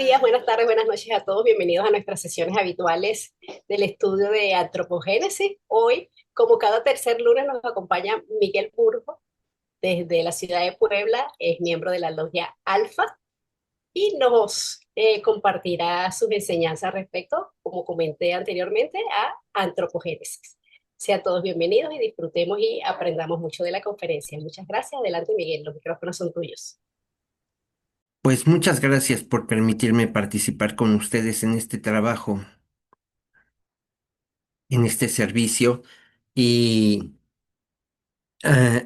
días, buenas tardes, buenas noches a todos. Bienvenidos a nuestras sesiones habituales del estudio de antropogénesis. Hoy, como cada tercer lunes, nos acompaña Miguel Burgo desde la ciudad de Puebla, es miembro de la logia Alfa y nos compartirá sus enseñanzas respecto, como comenté anteriormente, a antropogénesis. Sean todos bienvenidos y disfrutemos y aprendamos mucho de la conferencia. Muchas gracias. Adelante, Miguel, los micrófonos son tuyos. Pues muchas gracias por permitirme participar con ustedes en este trabajo, en este servicio y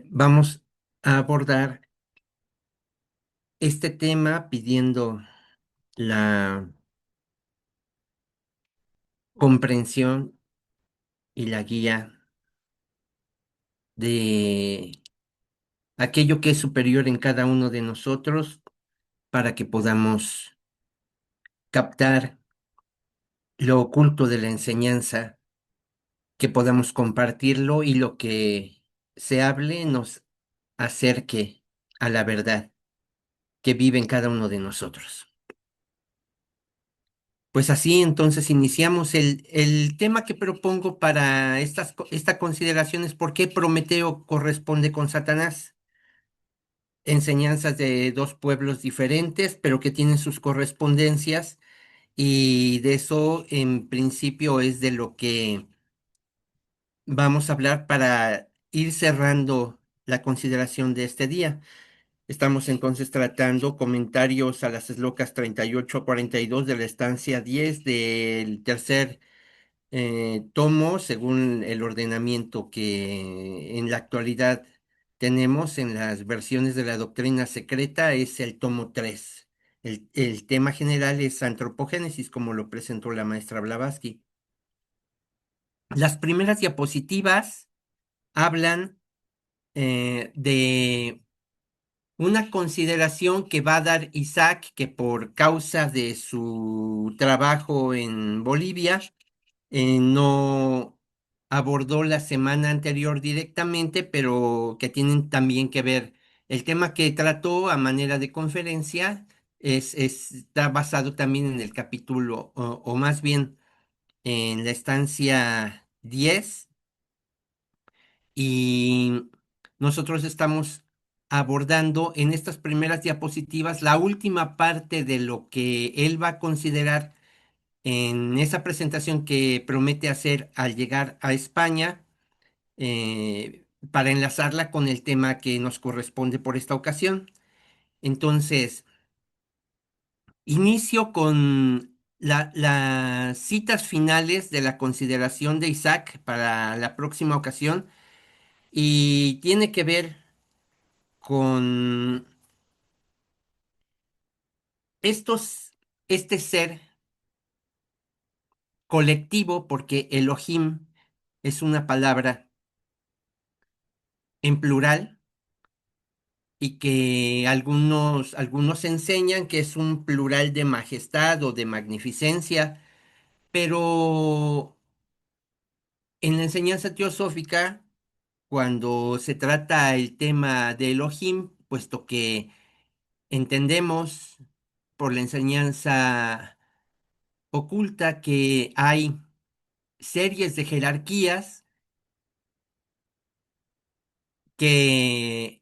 vamos a abordar este tema pidiendo la comprensión y la guía de aquello que es superior en cada uno de nosotros para que podamos captar lo oculto de la enseñanza, que podamos compartirlo y lo que se hable nos acerque a la verdad que vive en cada uno de nosotros. Pues así entonces iniciamos el tema que propongo para esta consideración es por qué Prometeo corresponde con Satanás. Enseñanzas de dos pueblos diferentes, pero que tienen sus correspondencias, y de eso en principio es de lo que vamos a hablar para ir cerrando la consideración de este día. Estamos entonces tratando comentarios a las eslocas 38 a 42 de la estancia 10 del tercer tomo, según el ordenamiento que en la actualidad tenemos en las versiones de la doctrina secreta, es el tomo 3. El tema general es antropogénesis, como lo presentó la maestra Blavatsky. Las primeras diapositivas hablan de una consideración que va a dar Isaac, que por causa de su trabajo en Bolivia, no abordó la semana anterior directamente, pero que tienen también que ver. El tema que trató a manera de conferencia está basado también en el capítulo, o más bien en la estancia 10, y nosotros estamos abordando en estas primeras diapositivas la última parte de lo que él va a considerar en esa presentación que promete hacer al llegar a España, para enlazarla con el tema que nos corresponde por esta ocasión. Entonces, inicio con las citas finales de la consideración de Isaac para la próxima ocasión, y tiene que ver con estos, este ser colectivo, porque Elohim es una palabra en plural y que algunos enseñan que es un plural de majestad o de magnificencia, pero en la enseñanza teosófica, cuando se trata el tema de Elohim, puesto que entendemos por la enseñanza oculta que hay series de jerarquías que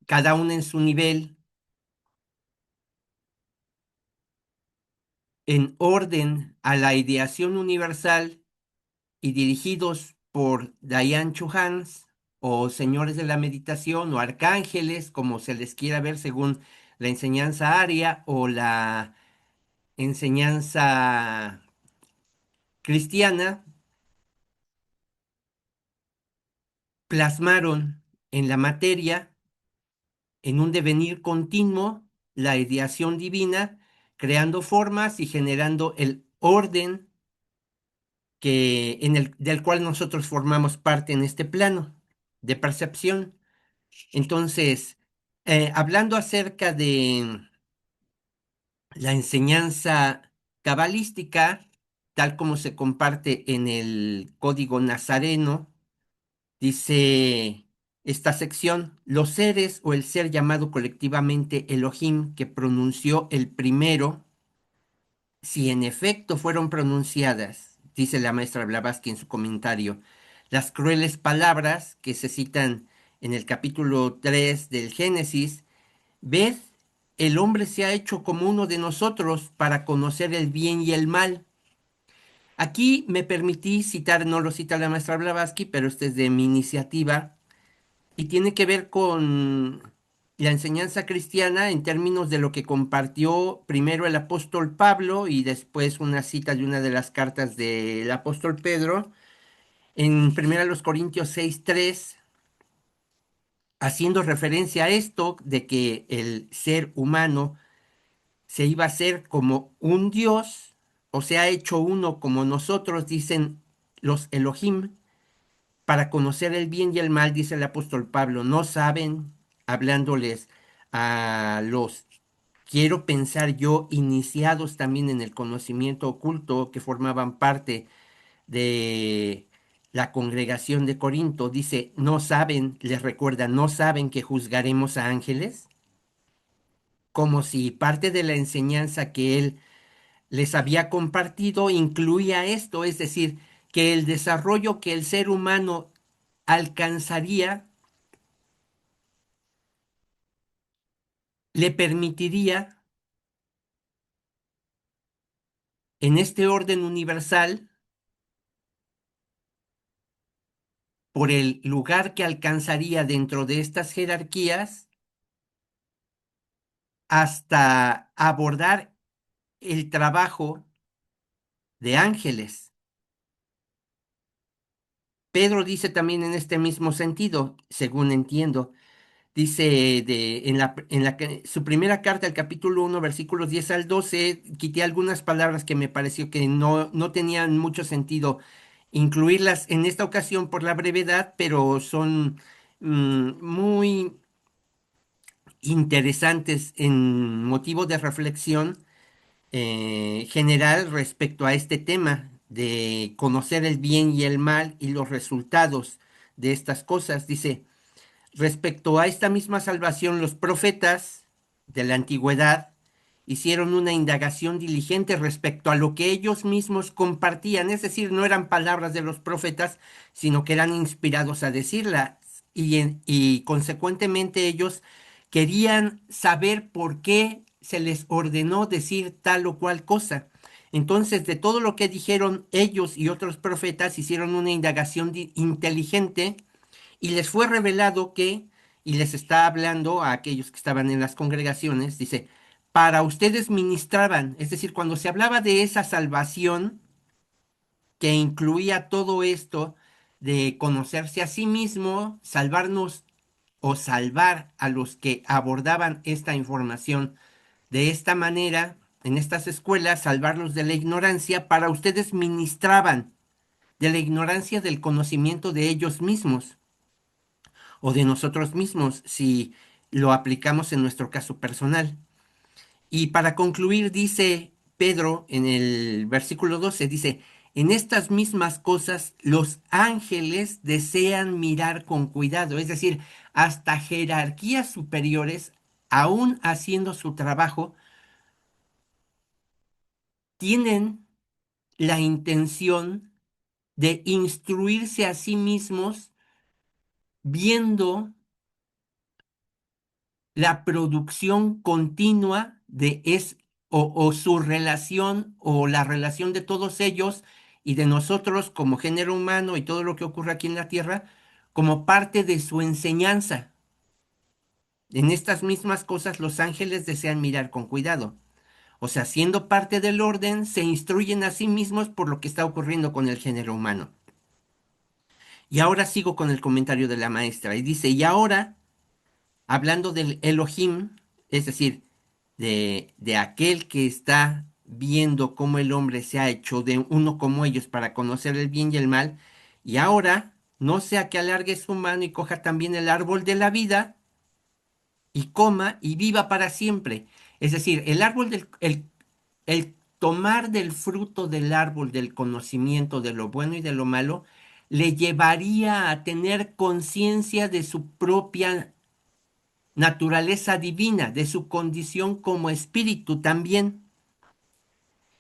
cada una en su nivel, en orden a la ideación universal y dirigidos por Diane Chuhans, o señores de la meditación, o arcángeles, como se les quiera ver según la enseñanza aria o la enseñanza cristiana, plasmaron en la materia, en un devenir continuo, la ideación divina, creando formas y generando el orden del cual nosotros formamos parte en este plano de percepción. Entonces, hablando acerca de la enseñanza cabalística, tal como se comparte en el Código Nazareno, dice esta sección: los seres o el ser llamado colectivamente Elohim, que pronunció el primero, si en efecto fueron pronunciadas, dice la maestra Blavatsky en su comentario, las crueles palabras que se citan en el capítulo 3 del Génesis, ved, el hombre se ha hecho como uno de nosotros para conocer el bien y el mal. Aquí me permití citar, no lo cita la maestra Blavatsky, pero este es de mi iniciativa y tiene que ver con la enseñanza cristiana en términos de lo que compartió primero el apóstol Pablo y después una cita de una de las cartas del apóstol Pedro en 1 Corintios 6:3, haciendo referencia a esto de que el ser humano se iba a ser como un Dios, o se ha hecho uno como nosotros, dicen los Elohim, para conocer el bien y el mal, dice el apóstol Pablo, no saben, hablándoles a los, quiero pensar yo, iniciados también en el conocimiento oculto, que formaban parte de la congregación de Corinto, dice, no saben, les recuerda, no saben que juzgaremos a ángeles, como si parte de la enseñanza que él les había compartido incluía esto, es decir, que el desarrollo que el ser humano alcanzaría le permitiría, en este orden universal, por el lugar que alcanzaría dentro de estas jerarquías, hasta abordar el trabajo de ángeles. Pedro dice también en este mismo sentido, según entiendo, dice su primera carta, el capítulo 1 versículos 10 al 12 quité algunas palabras que me pareció que no tenían mucho sentido incluirlas en esta ocasión por la brevedad, pero son muy interesantes en motivo de reflexión general respecto a este tema de conocer el bien y el mal y los resultados de estas cosas. Dice, respecto a esta misma salvación, los profetas de la antigüedad hicieron una indagación diligente respecto a lo que ellos mismos compartían, es decir, no eran palabras de los profetas, sino que eran inspirados a decirlas y consecuentemente ellos querían saber por qué se les ordenó decir tal o cual cosa. Entonces, de todo lo que dijeron ellos y otros profetas, hicieron una indagación inteligente y les fue revelado que, y les está hablando a aquellos que estaban en las congregaciones, dice, para ustedes ministraban, es decir, cuando se hablaba de esa salvación que incluía todo esto de conocerse a sí mismo, salvarnos o salvar a los que abordaban esta información de esta manera, en estas escuelas, salvarlos de la ignorancia, para ustedes ministraban de la ignorancia del conocimiento de ellos mismos o de nosotros mismos si lo aplicamos en nuestro caso personal. Y para concluir, dice Pedro en el versículo 12, dice, en estas mismas cosas los ángeles desean mirar con cuidado, es decir, hasta jerarquías superiores, aún haciendo su trabajo, tienen la intención de instruirse a sí mismos viendo la producción continua o su relación o la relación de todos ellos y de nosotros como género humano y todo lo que ocurre aquí en la Tierra como parte de su enseñanza. En estas mismas cosas los ángeles desean mirar con cuidado. O sea, siendo parte del orden, se instruyen a sí mismos por lo que está ocurriendo con el género humano. Y ahora sigo con el comentario de la maestra y dice, y ahora hablando del Elohim, es decir, de aquel que está viendo cómo el hombre se ha hecho de uno como ellos para conocer el bien y el mal, y ahora no sea que alargue su mano y coja también el árbol de la vida y coma y viva para siempre. Es decir, el tomar del fruto del árbol del conocimiento de lo bueno y de lo malo, le llevaría a tener conciencia de su propia naturaleza divina, de su condición como espíritu también.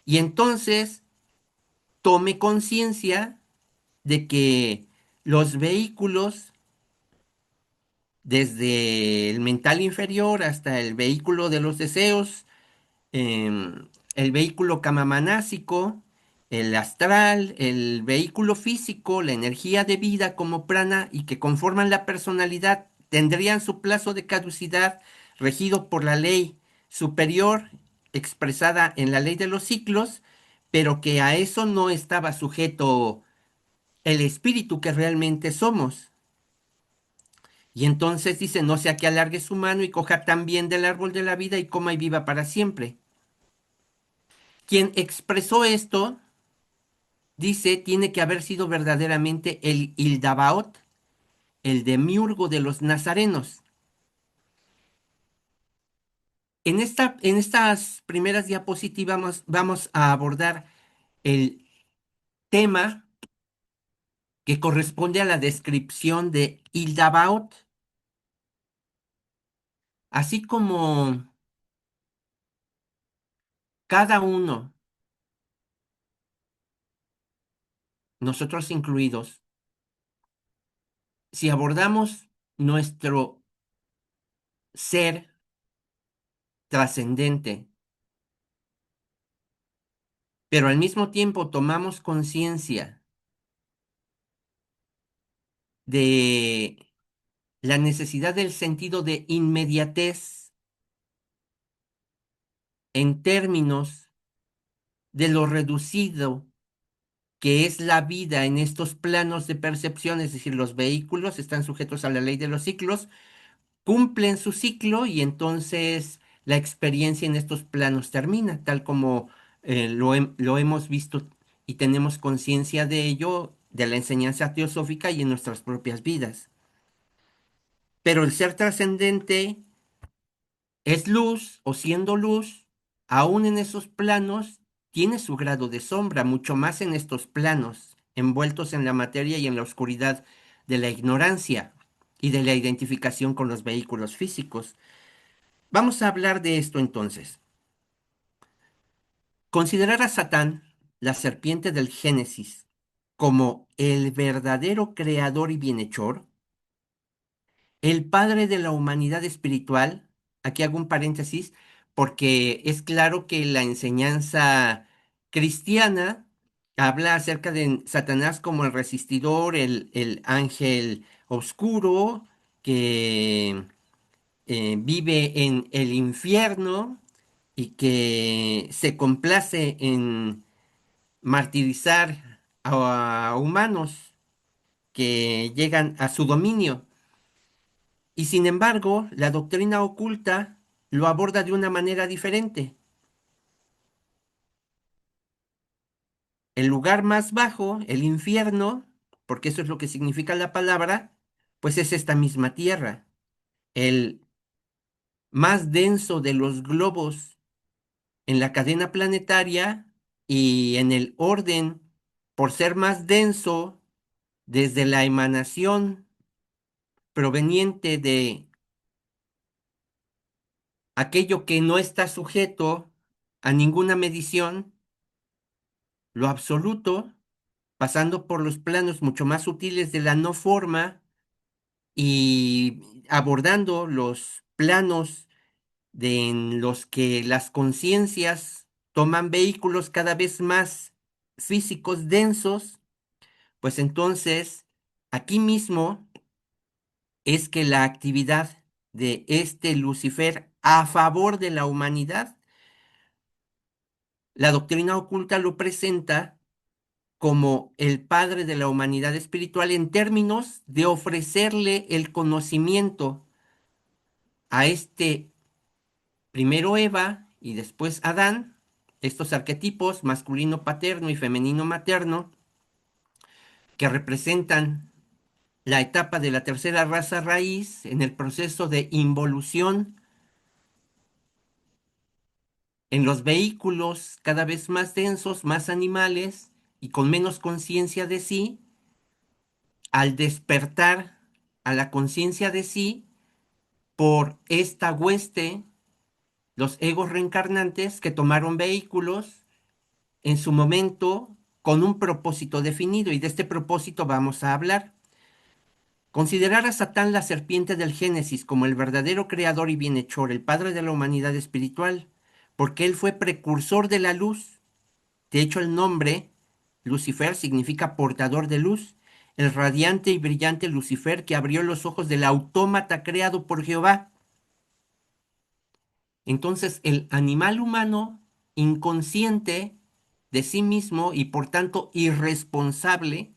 y entonces tome conciencia de que los vehículos, desde el mental inferior hasta el vehículo de los deseos, el vehículo kamamanásico, el astral, el vehículo físico, la energía de vida como prana y que conforman la personalidad, tendrían su plazo de caducidad regido por la ley superior expresada en la ley de los ciclos, pero que a eso no estaba sujeto el espíritu que realmente somos. Y entonces dice, no sea que alargue su mano y coja también del árbol de la vida y coma y viva para siempre. Quien expresó esto, dice, tiene que haber sido verdaderamente el Ildabaoth, el demiurgo de los nazarenos. En estas primeras diapositivas vamos a abordar el tema que corresponde a la descripción de Ildabaoth, así como cada uno, nosotros incluidos, si abordamos nuestro ser trascendente, pero al mismo tiempo tomamos conciencia de la necesidad del sentido de inmediatez en términos de lo reducido que es la vida en estos planos de percepción, es decir, los vehículos están sujetos a la ley de los ciclos, cumplen su ciclo y entonces la experiencia en estos planos termina, tal como lo hemos visto y tenemos conciencia de ello, de la enseñanza teosófica y en nuestras propias vidas. Pero el ser trascendente es luz o siendo luz, aún en esos planos, tiene su grado de sombra, mucho más en estos planos, envueltos en la materia y en la oscuridad de la ignorancia y de la identificación con los vehículos físicos. Vamos a hablar de esto entonces. Considerar a Satán, la serpiente del Génesis, como el verdadero creador y bienhechor, el padre de la humanidad espiritual, aquí hago un paréntesis, porque es claro que la enseñanza cristiana habla acerca de Satanás como el resistidor, el ángel oscuro que vive en el infierno y que se complace en martirizar a humanos que llegan a su dominio. Y sin embargo, la doctrina oculta lo aborda de una manera diferente. El lugar más bajo, el infierno, porque eso es lo que significa la palabra, pues es esta misma tierra. El más denso de los globos en la cadena planetaria y en el orden, por ser más denso desde la emanación proveniente de aquello que no está sujeto a ninguna medición, lo absoluto, pasando por los planos mucho más sutiles de la no forma y abordando los planos en los que las conciencias toman vehículos cada vez más físicos densos, pues entonces aquí mismo es que la actividad de este Lucifer a favor de la humanidad, la doctrina oculta lo presenta como el padre de la humanidad espiritual en términos de ofrecerle el conocimiento a este primero Eva y después Adán, estos arquetipos masculino paterno y femenino materno, que representan la etapa de la tercera raza raíz en el proceso de involución en los vehículos cada vez más densos, más animales y con menos conciencia de sí, al despertar a la conciencia de sí por esta hueste, los egos reencarnantes que tomaron vehículos en su momento con un propósito definido y de este propósito vamos a hablar. Considerar a Satán la serpiente del Génesis como el verdadero creador y bienhechor, el padre de la humanidad espiritual, porque él fue precursor de la luz. De hecho, el nombre Lucifer significa portador de luz, el radiante y brillante Lucifer que abrió los ojos del autómata creado por Jehová. Entonces, el animal humano, inconsciente de sí mismo y por tanto irresponsable,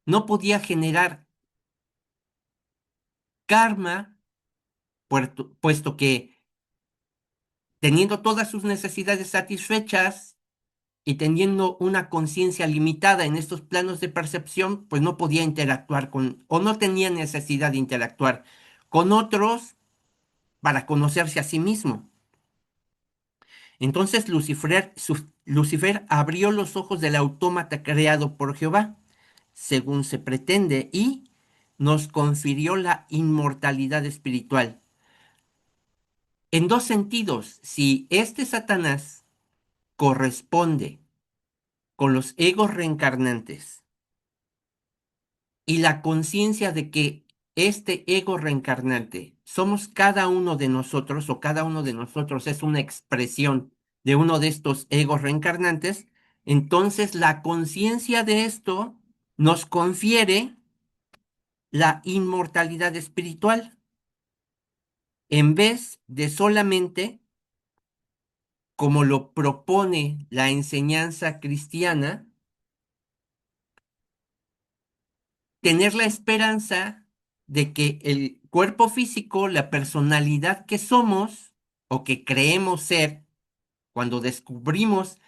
no podía generar karma, puesto que teniendo todas sus necesidades satisfechas y teniendo una conciencia limitada en estos planos de percepción, pues no podía interactuar con, o no tenía necesidad de interactuar con otros para conocerse a sí mismo. Entonces Lucifer abrió los ojos del autómata creado por Jehová, según se pretende, y nos confirió la inmortalidad espiritual. En dos sentidos, si este Satanás corresponde con los egos reencarnantes y la conciencia de que este ego reencarnante somos cada uno de nosotros o cada uno de nosotros es una expresión de uno de estos egos reencarnantes, entonces la conciencia de esto nos confiere la inmortalidad espiritual en vez de solamente, como lo propone la enseñanza cristiana, tener la esperanza de que el cuerpo físico, la personalidad que somos o que creemos ser, cuando descubrimos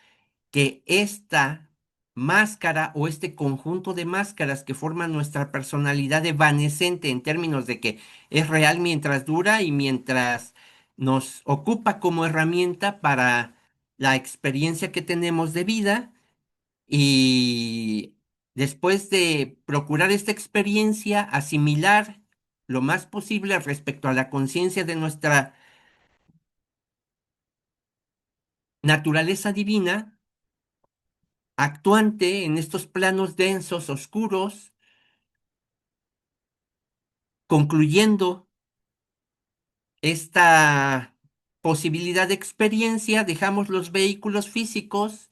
que esta máscara o este conjunto de máscaras que forman nuestra personalidad evanescente en términos de que es real mientras dura y mientras nos ocupa como herramienta para la experiencia que tenemos de vida, y después de procurar esta experiencia, asimilar lo más posible respecto a la conciencia de nuestra naturaleza divina, actuante en estos planos densos, oscuros, concluyendo esta posibilidad de experiencia, dejamos los vehículos físicos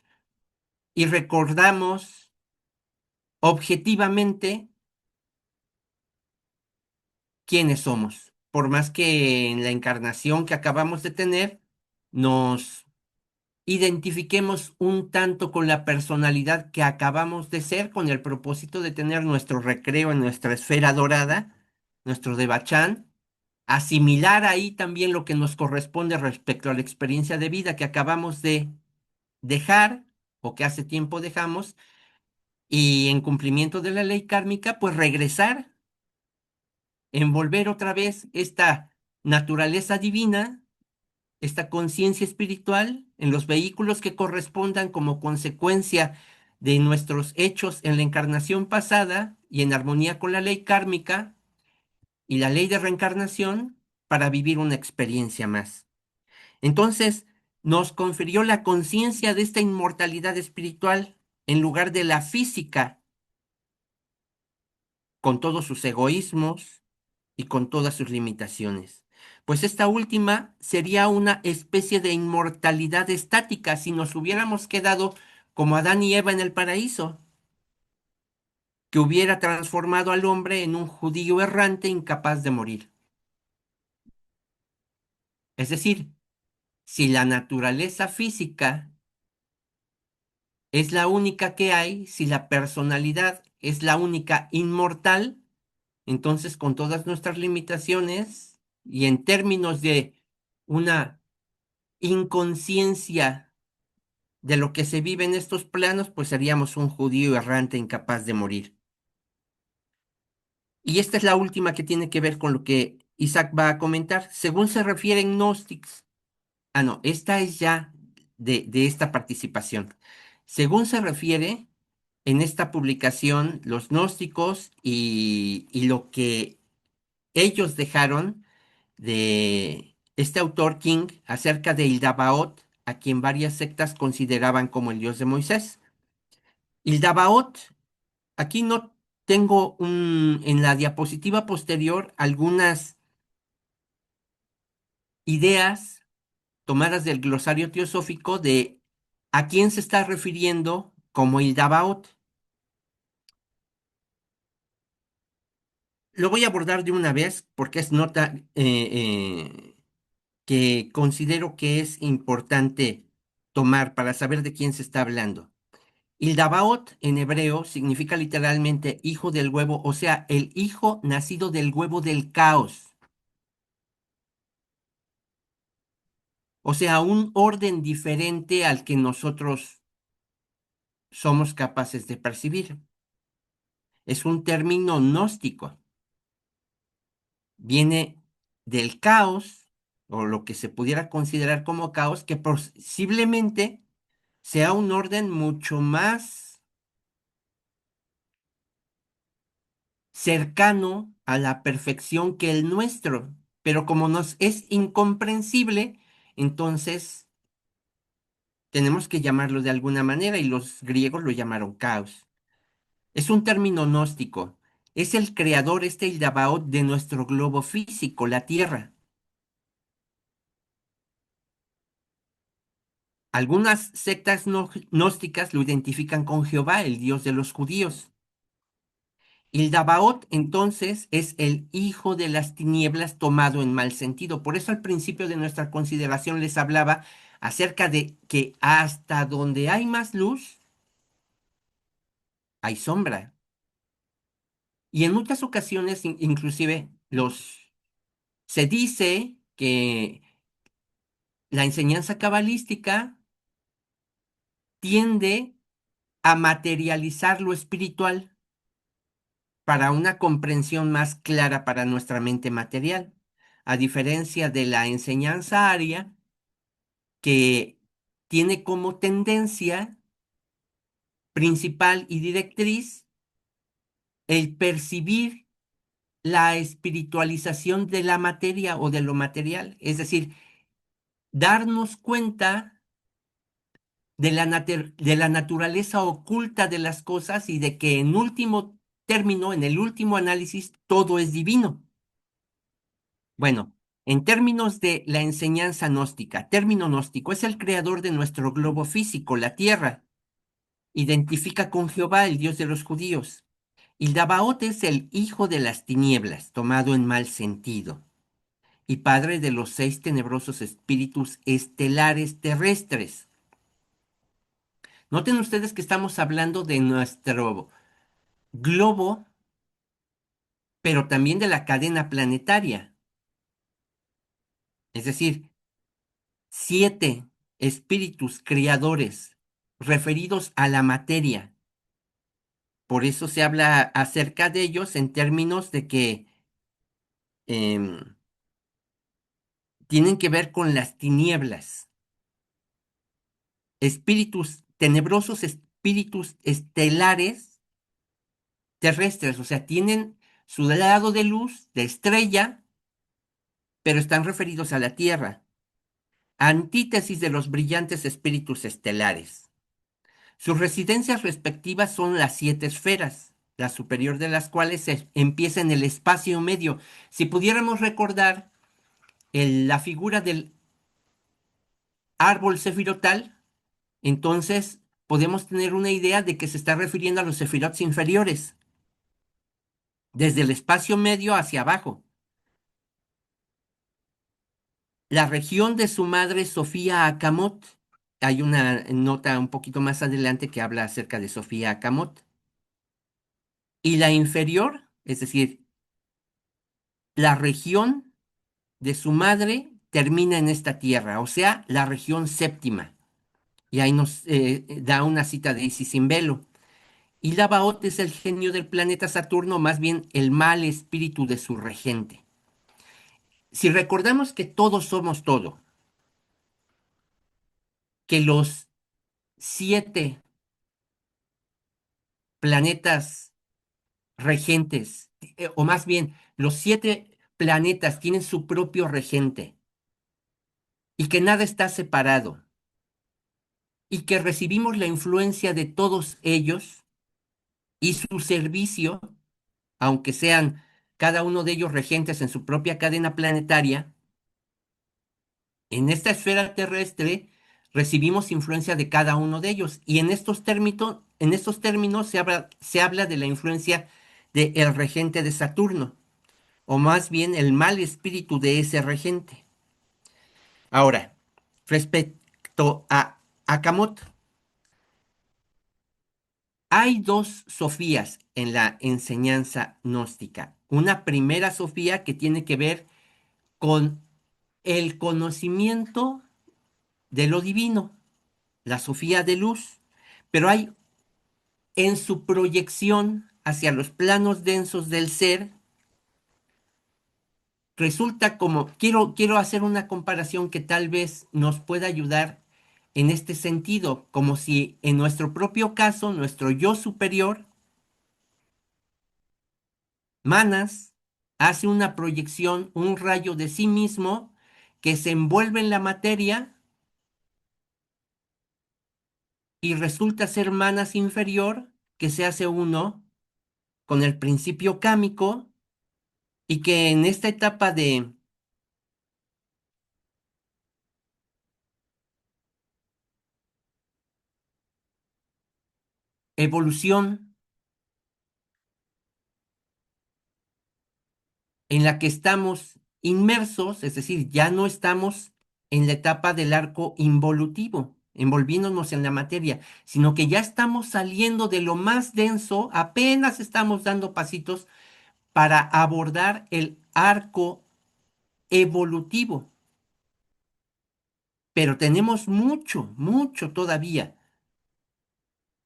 y recordamos objetivamente quiénes somos. Por más que en la encarnación que acabamos de tener nos identifiquemos un tanto con la personalidad que acabamos de ser, con el propósito de tener nuestro recreo en nuestra esfera dorada, nuestro devachán, asimilar ahí también lo que nos corresponde respecto a la experiencia de vida que acabamos de dejar o que hace tiempo dejamos, y en cumplimiento de la ley kármica, pues regresar, envolver otra vez esta naturaleza divina, esta conciencia espiritual en los vehículos que correspondan como consecuencia de nuestros hechos en la encarnación pasada y en armonía con la ley kármica y la ley de reencarnación para vivir una experiencia más. Entonces, nos confirió la conciencia de esta inmortalidad espiritual en lugar de la física, con todos sus egoísmos y con todas sus limitaciones. Pues esta última sería una especie de inmortalidad estática si nos hubiéramos quedado como Adán y Eva en el paraíso, que hubiera transformado al hombre en un judío errante incapaz de morir. Es decir, si la naturaleza física es la única que hay, si la personalidad es la única inmortal, entonces con todas nuestras limitaciones y en términos de una inconsciencia de lo que se vive en estos planos, pues seríamos un judío errante incapaz de morir. Y esta es la última que tiene que ver con lo que Isaac va a comentar. Según se refieren Gnostics, no, esta es ya de esta participación. Según se refiere en esta publicación, los gnósticos y lo que ellos dejaron de este autor King acerca de Ildabaoth, a quien varias sectas consideraban como el Dios de Moisés. Ildabaoth, aquí no tengo en la diapositiva posterior algunas ideas tomadas del glosario teosófico de a quién se está refiriendo como Ildabaoth. Lo voy a abordar de una vez porque es nota que considero que es importante tomar para saber de quién se está hablando. Ildabaoth en hebreo significa literalmente hijo del huevo, o sea, el hijo nacido del huevo del caos, o sea, un orden diferente al que nosotros somos capaces de percibir. Es un término gnóstico, viene del caos, o lo que se pudiera considerar como caos, que posiblemente sea un orden mucho más cercano a la perfección que el nuestro, pero como nos es incomprensible, entonces tenemos que llamarlo de alguna manera y los griegos lo llamaron caos. Es un término gnóstico. Es el creador, este Ildabaoth, de nuestro globo físico, la Tierra. Algunas sectas gnósticas lo identifican con Jehová, el Dios de los judíos. Ildabaoth entonces es el hijo de las tinieblas tomado en mal sentido. Por eso al principio de nuestra consideración les hablaba acerca de que hasta donde hay más luz, hay sombra. Y en muchas ocasiones, inclusive, se dice que la enseñanza cabalística tiende a materializar lo espiritual para una comprensión más clara para nuestra mente material, a diferencia de la enseñanza aria que tiene como tendencia principal y directriz el percibir la espiritualización de la materia o de lo material, es decir, darnos cuenta de la naturaleza oculta de las cosas y de que en último término, en el último análisis, todo es divino. Bueno, en términos de la enseñanza gnóstica, término gnóstico es el creador de nuestro globo físico, la Tierra. Identifica con Jehová, el Dios de los judíos. Ildabaoth es el hijo de las tinieblas, tomado en mal sentido, y padre de los 6 tenebrosos espíritus estelares terrestres. Noten ustedes que estamos hablando de nuestro globo, pero también de la cadena planetaria. Es decir, 7 espíritus creadores referidos a la materia. Por eso se habla acerca de ellos en términos de que em, tienen que ver con las tinieblas, espíritus tenebrosos, espíritus estelares terrestres, o sea, tienen su lado de luz, de estrella, pero están referidos a la Tierra, antítesis de los brillantes espíritus estelares. Sus residencias respectivas son las 7 esferas, la superior de las cuales empieza en el espacio medio. Si pudiéramos recordar la figura del árbol sefirotal, entonces podemos tener una idea de que se está refiriendo a los sefirots inferiores, desde el espacio medio hacia abajo. La región de su madre Sofía Akamot. Hay una nota un poquito más adelante que habla acerca de Sofía Akamot. Y la inferior, es decir, la región de su madre termina en esta tierra, o sea, la región séptima. Y ahí nos da una cita de Isis sin velo. Y Labaot es el genio del planeta Saturno, más bien el mal espíritu de su regente. Si recordamos que todos somos todo, que los 7 planetas regentes, o más bien, los 7 planetas tienen su propio regente y que nada está separado. y que recibimos la influencia de todos ellos y su servicio, aunque sean cada uno de ellos regentes en su propia cadena planetaria, en esta esfera terrestre recibimos influencia de cada uno de ellos. Y en estos términos se habla de la influencia del regente de Saturno, o más bien el mal espíritu de ese regente. Ahora, respecto a Akamot, hay dos Sofías en la enseñanza gnóstica. Una primera Sofía que tiene que ver con el conocimiento de lo divino, la Sofía de luz, pero hay en su proyección hacia los planos densos del ser, resulta como, quiero hacer una comparación que tal vez nos pueda ayudar en este sentido, como si en nuestro propio caso, nuestro yo superior, Manas, hace una proyección, un rayo de sí mismo que se envuelve en la materia y resulta ser Manas inferior, que se hace uno con el principio cámico y que en esta etapa de evolución en la que estamos inmersos, es decir, ya no estamos en la etapa del arco involutivo, envolviéndonos en la materia, sino que ya estamos saliendo de lo más denso, apenas estamos dando pasitos para abordar el arco evolutivo. Pero tenemos mucho, mucho todavía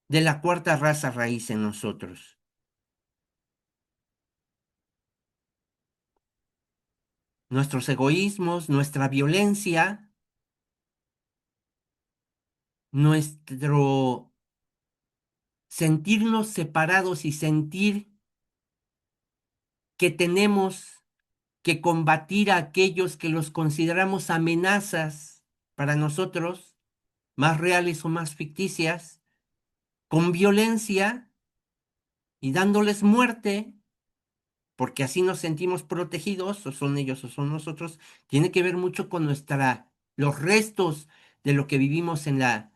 de la cuarta raza raíz en nosotros. Nuestros egoísmos, nuestra violencia, nuestro sentirnos separados y sentir que tenemos que combatir a aquellos que los consideramos amenazas para nosotros, más reales o más ficticias, con violencia y dándoles muerte, porque así nos sentimos protegidos, o son ellos o son nosotros, tiene que ver mucho con los restos de lo que vivimos en la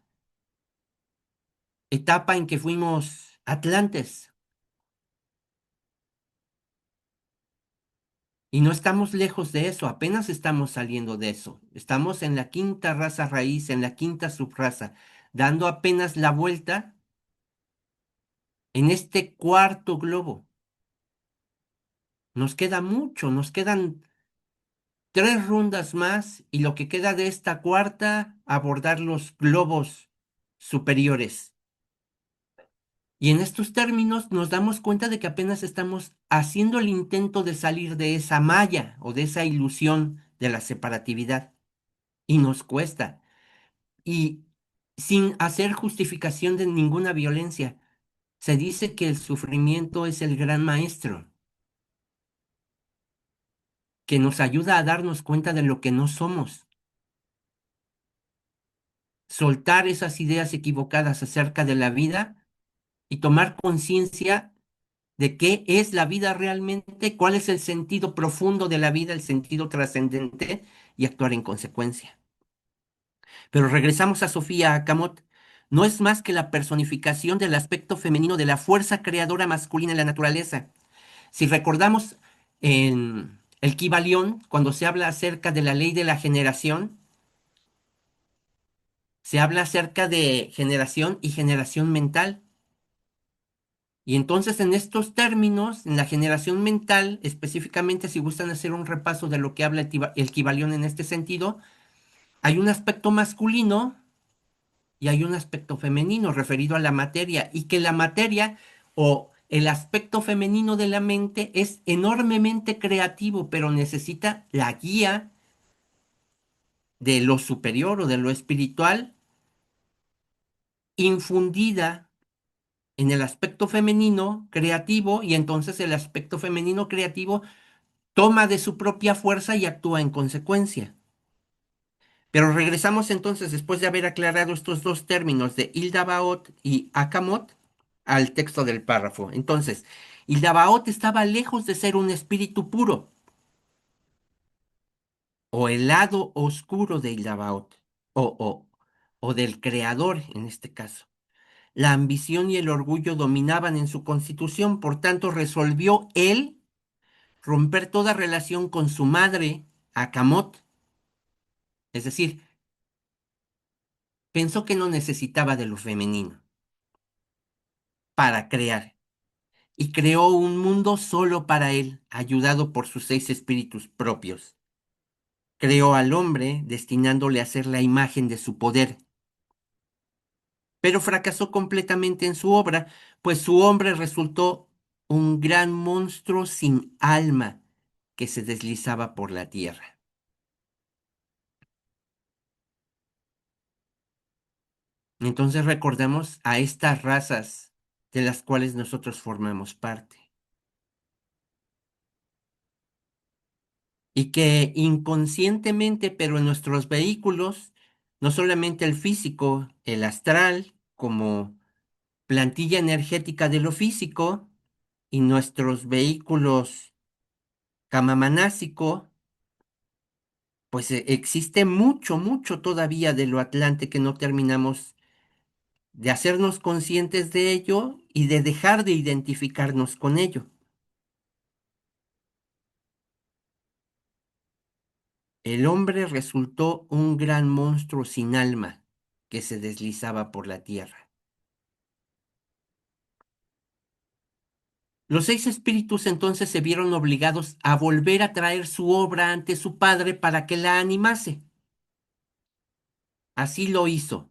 etapa en que fuimos atlantes. Y no estamos lejos de eso, apenas estamos saliendo de eso. Estamos en la quinta raza raíz, en la quinta subraza, dando apenas la vuelta en este cuarto globo. Nos queda mucho, nos quedan tres rondas más y lo que queda de esta cuarta, abordar los globos superiores. Y en estos términos nos damos cuenta de que apenas estamos haciendo el intento de salir de esa malla o de esa ilusión de la separatividad. Y nos cuesta. Y sin hacer justificación de ninguna violencia, se dice que el sufrimiento es el gran maestro, que nos ayuda a darnos cuenta de lo que no somos, soltar esas ideas equivocadas acerca de la vida y tomar conciencia de qué es la vida realmente, cuál es el sentido profundo de la vida, el sentido trascendente y actuar en consecuencia. Pero regresamos a Sofía Akamot. No es más que la personificación del aspecto femenino de la fuerza creadora masculina en la naturaleza. Si recordamos en el Kybalión, cuando se habla acerca de la ley de la generación, se habla acerca de generación y generación mental. Y entonces en estos términos, en la generación mental, específicamente si gustan hacer un repaso de lo que habla el Kybalión en este sentido, hay un aspecto masculino y hay un aspecto femenino referido a la materia y que la materia o el aspecto femenino de la mente es enormemente creativo, pero necesita la guía de lo superior o de lo espiritual infundida en el aspecto femenino creativo y entonces el aspecto femenino creativo toma de su propia fuerza y actúa en consecuencia. Pero regresamos entonces, después de haber aclarado estos dos términos de Ildabaoth y Akamot, al texto del párrafo. Entonces, Ildabaoth estaba lejos de ser un espíritu puro, o el lado oscuro de Ildabaoth, o, o, o del creador en este caso. La ambición y el orgullo dominaban en su constitución, por tanto resolvió él romper toda relación con su madre, Akamot, es decir, pensó que no necesitaba de lo femenino para crear, y creó un mundo solo para él, ayudado por sus seis espíritus propios. Creó al hombre, destinándole a ser la imagen de su poder, pero fracasó completamente en su obra, pues su hombre resultó un gran monstruo sin alma que se deslizaba por la tierra. Entonces recordemos a estas razas de las cuales nosotros formamos parte y que inconscientemente, pero en nuestros vehículos, no solamente el físico, el astral, como plantilla energética de lo físico, y nuestros vehículos camamanásico, pues existe mucho, mucho todavía de lo atlante que no terminamos de hacernos conscientes de ello y de dejar de identificarnos con ello. El hombre resultó un gran monstruo sin alma que se deslizaba por la tierra. Los seis espíritus entonces se vieron obligados a volver a traer su obra ante su padre para que la animase. Así lo hizo,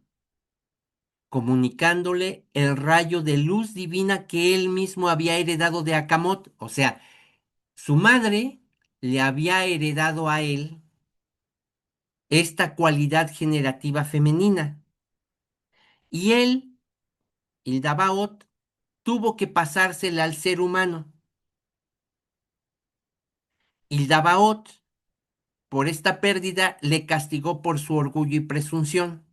comunicándole el rayo de luz divina que él mismo había heredado de Akamot. O sea, su madre le había heredado a él esta cualidad generativa femenina. Y él, Ildabaoth, tuvo que pasársela al ser humano. Ildabaoth, por esta pérdida, le castigó por su orgullo y presunción.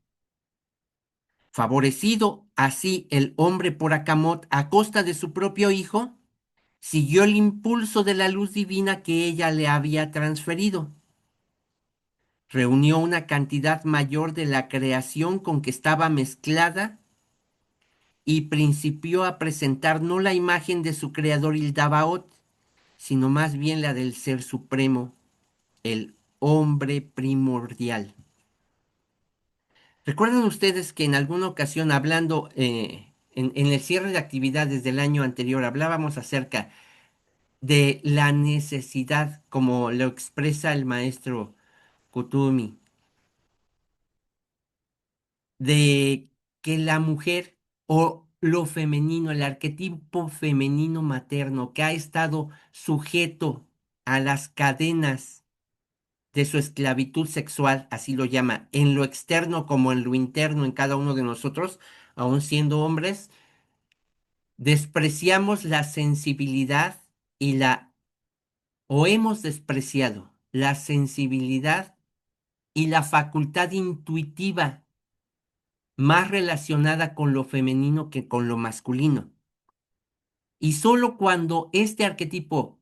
Favorecido así el hombre por Akamot a costa de su propio hijo, siguió el impulso de la luz divina que ella le había transferido. Reunió una cantidad mayor de la creación con que estaba mezclada y principió a presentar no la imagen de su creador Ildabaoth, sino más bien la del Ser Supremo, el hombre primordial. ¿Recuerdan ustedes que en alguna ocasión hablando en el cierre de actividades del año anterior hablábamos acerca de la necesidad, como lo expresa el maestro Kutumi, de que la mujer o lo femenino, el arquetipo femenino materno que ha estado sujeto a las cadenas de su esclavitud sexual, así lo llama, en lo externo como en lo interno en cada uno de nosotros, aun siendo hombres, despreciamos la sensibilidad y o hemos despreciado la sensibilidad y la facultad intuitiva más relacionada con lo femenino que con lo masculino. Y solo cuando este arquetipo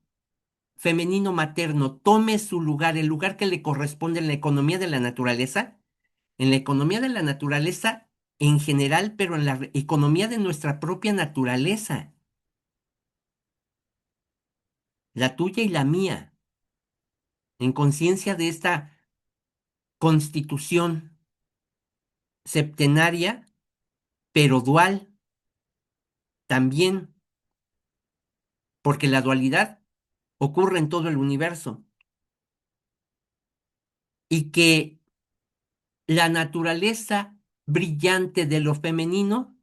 femenino materno tome su lugar, el lugar que le corresponde en la economía de la naturaleza, en la economía de la naturaleza en general, pero en la economía de nuestra propia naturaleza, la tuya y la mía, en conciencia de esta constitución septenaria, pero dual también, porque la dualidad ocurre en todo el universo y que la naturaleza brillante de lo femenino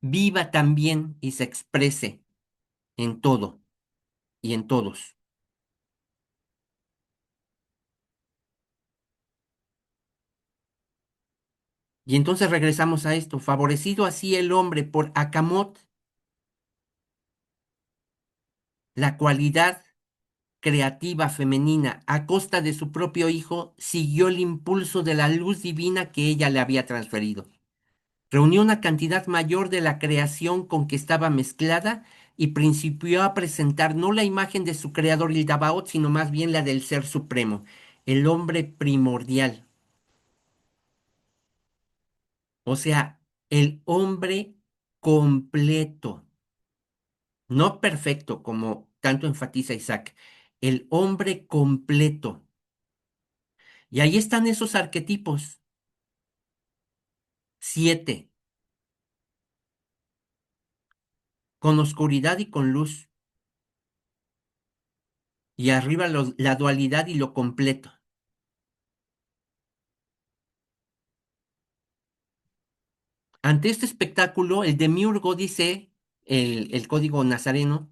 viva también y se exprese en todo y en todos. Y entonces regresamos a esto, favorecido así el hombre por Akamot, la cualidad creativa femenina a costa de su propio hijo, siguió el impulso de la luz divina que ella le había transferido. Reunió una cantidad mayor de la creación con que estaba mezclada y principió a presentar no la imagen de su creador Ildabaoth, sino más bien la del Ser Supremo, el hombre primordial, o sea, el hombre completo, no perfecto como tanto enfatiza Isaac, el hombre completo. Y ahí están esos arquetipos, 7, con oscuridad y con luz, y arriba la dualidad y lo completo. Ante este espectáculo, el demiurgo, dice el código nazareno,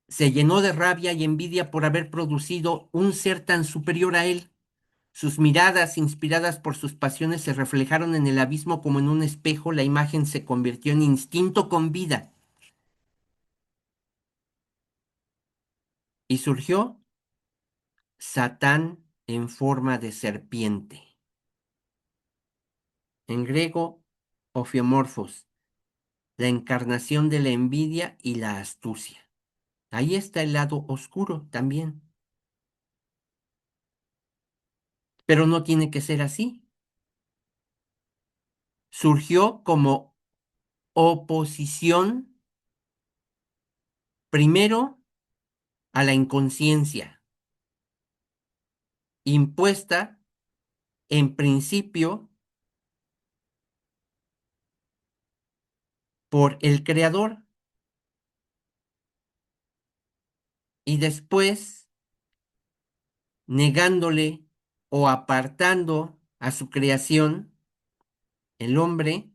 se llenó de rabia y envidia por haber producido un ser tan superior a él. Sus miradas, inspiradas por sus pasiones, se reflejaron en el abismo como en un espejo. La imagen se convirtió en instinto con vida y surgió Satán en forma de serpiente. En griego, Ophiomorphos, la encarnación de la envidia y la astucia. Ahí está el lado oscuro también. Pero no tiene que ser así. Surgió como oposición primero a la inconsciencia, impuesta en principio por el creador y después negándole o apartando a su creación, el hombre,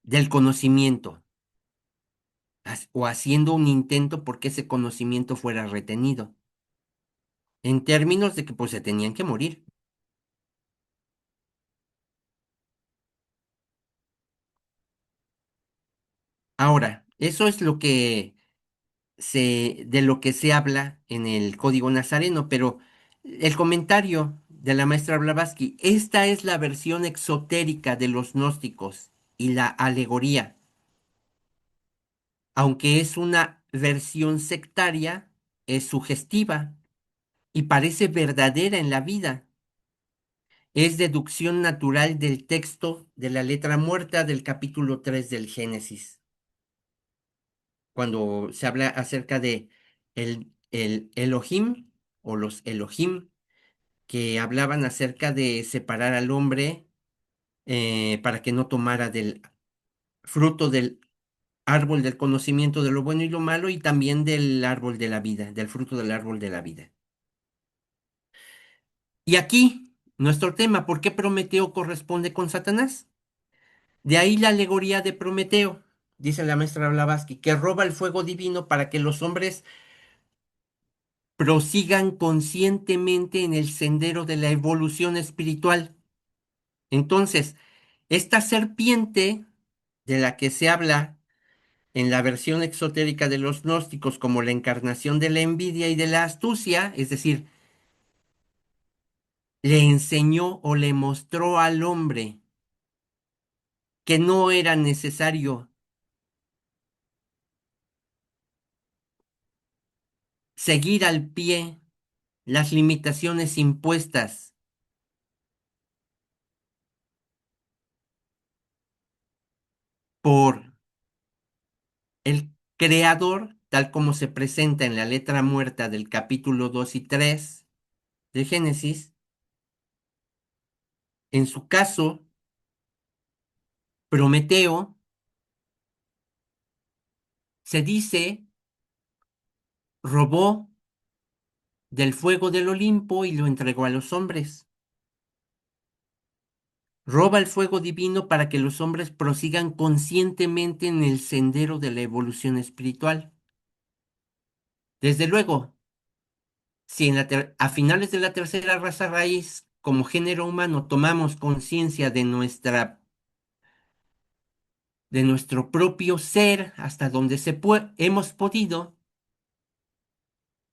del conocimiento, o haciendo un intento porque ese conocimiento fuera retenido, en términos de que pues se tenían que morir. Ahora, eso es de lo que se habla en el Código Nazareno, pero el comentario de la maestra Blavatsky, esta es la versión exotérica de los gnósticos y la alegoría, aunque es una versión sectaria, es sugestiva y parece verdadera en la vida. Es deducción natural del texto de la letra muerta del capítulo 3 del Génesis, cuando se habla acerca de el Elohim o los Elohim, que hablaban acerca de separar al hombre para que no tomara del fruto del árbol del conocimiento de lo bueno y lo malo y también del árbol de la vida, del fruto del árbol de la vida. Y aquí, nuestro tema, ¿por qué Prometeo corresponde con Satanás? De ahí la alegoría de Prometeo, dice la maestra Blavatsky, que roba el fuego divino para que los hombres prosigan conscientemente en el sendero de la evolución espiritual. Entonces, esta serpiente de la que se habla en la versión exotérica de los gnósticos como la encarnación de la envidia y de la astucia, es decir, le enseñó o le mostró al hombre que no era necesario seguir al pie las limitaciones impuestas por el creador, tal como se presenta en la letra muerta del capítulo 2 y 3 de Génesis. En su caso, Prometeo se dice robó del fuego del Olimpo y lo entregó a los hombres. Roba el fuego divino para que los hombres prosigan conscientemente en el sendero de la evolución espiritual. Desde luego, si a finales de la tercera raza raíz, como género humano, tomamos conciencia de nuestro propio ser hasta donde hemos podido,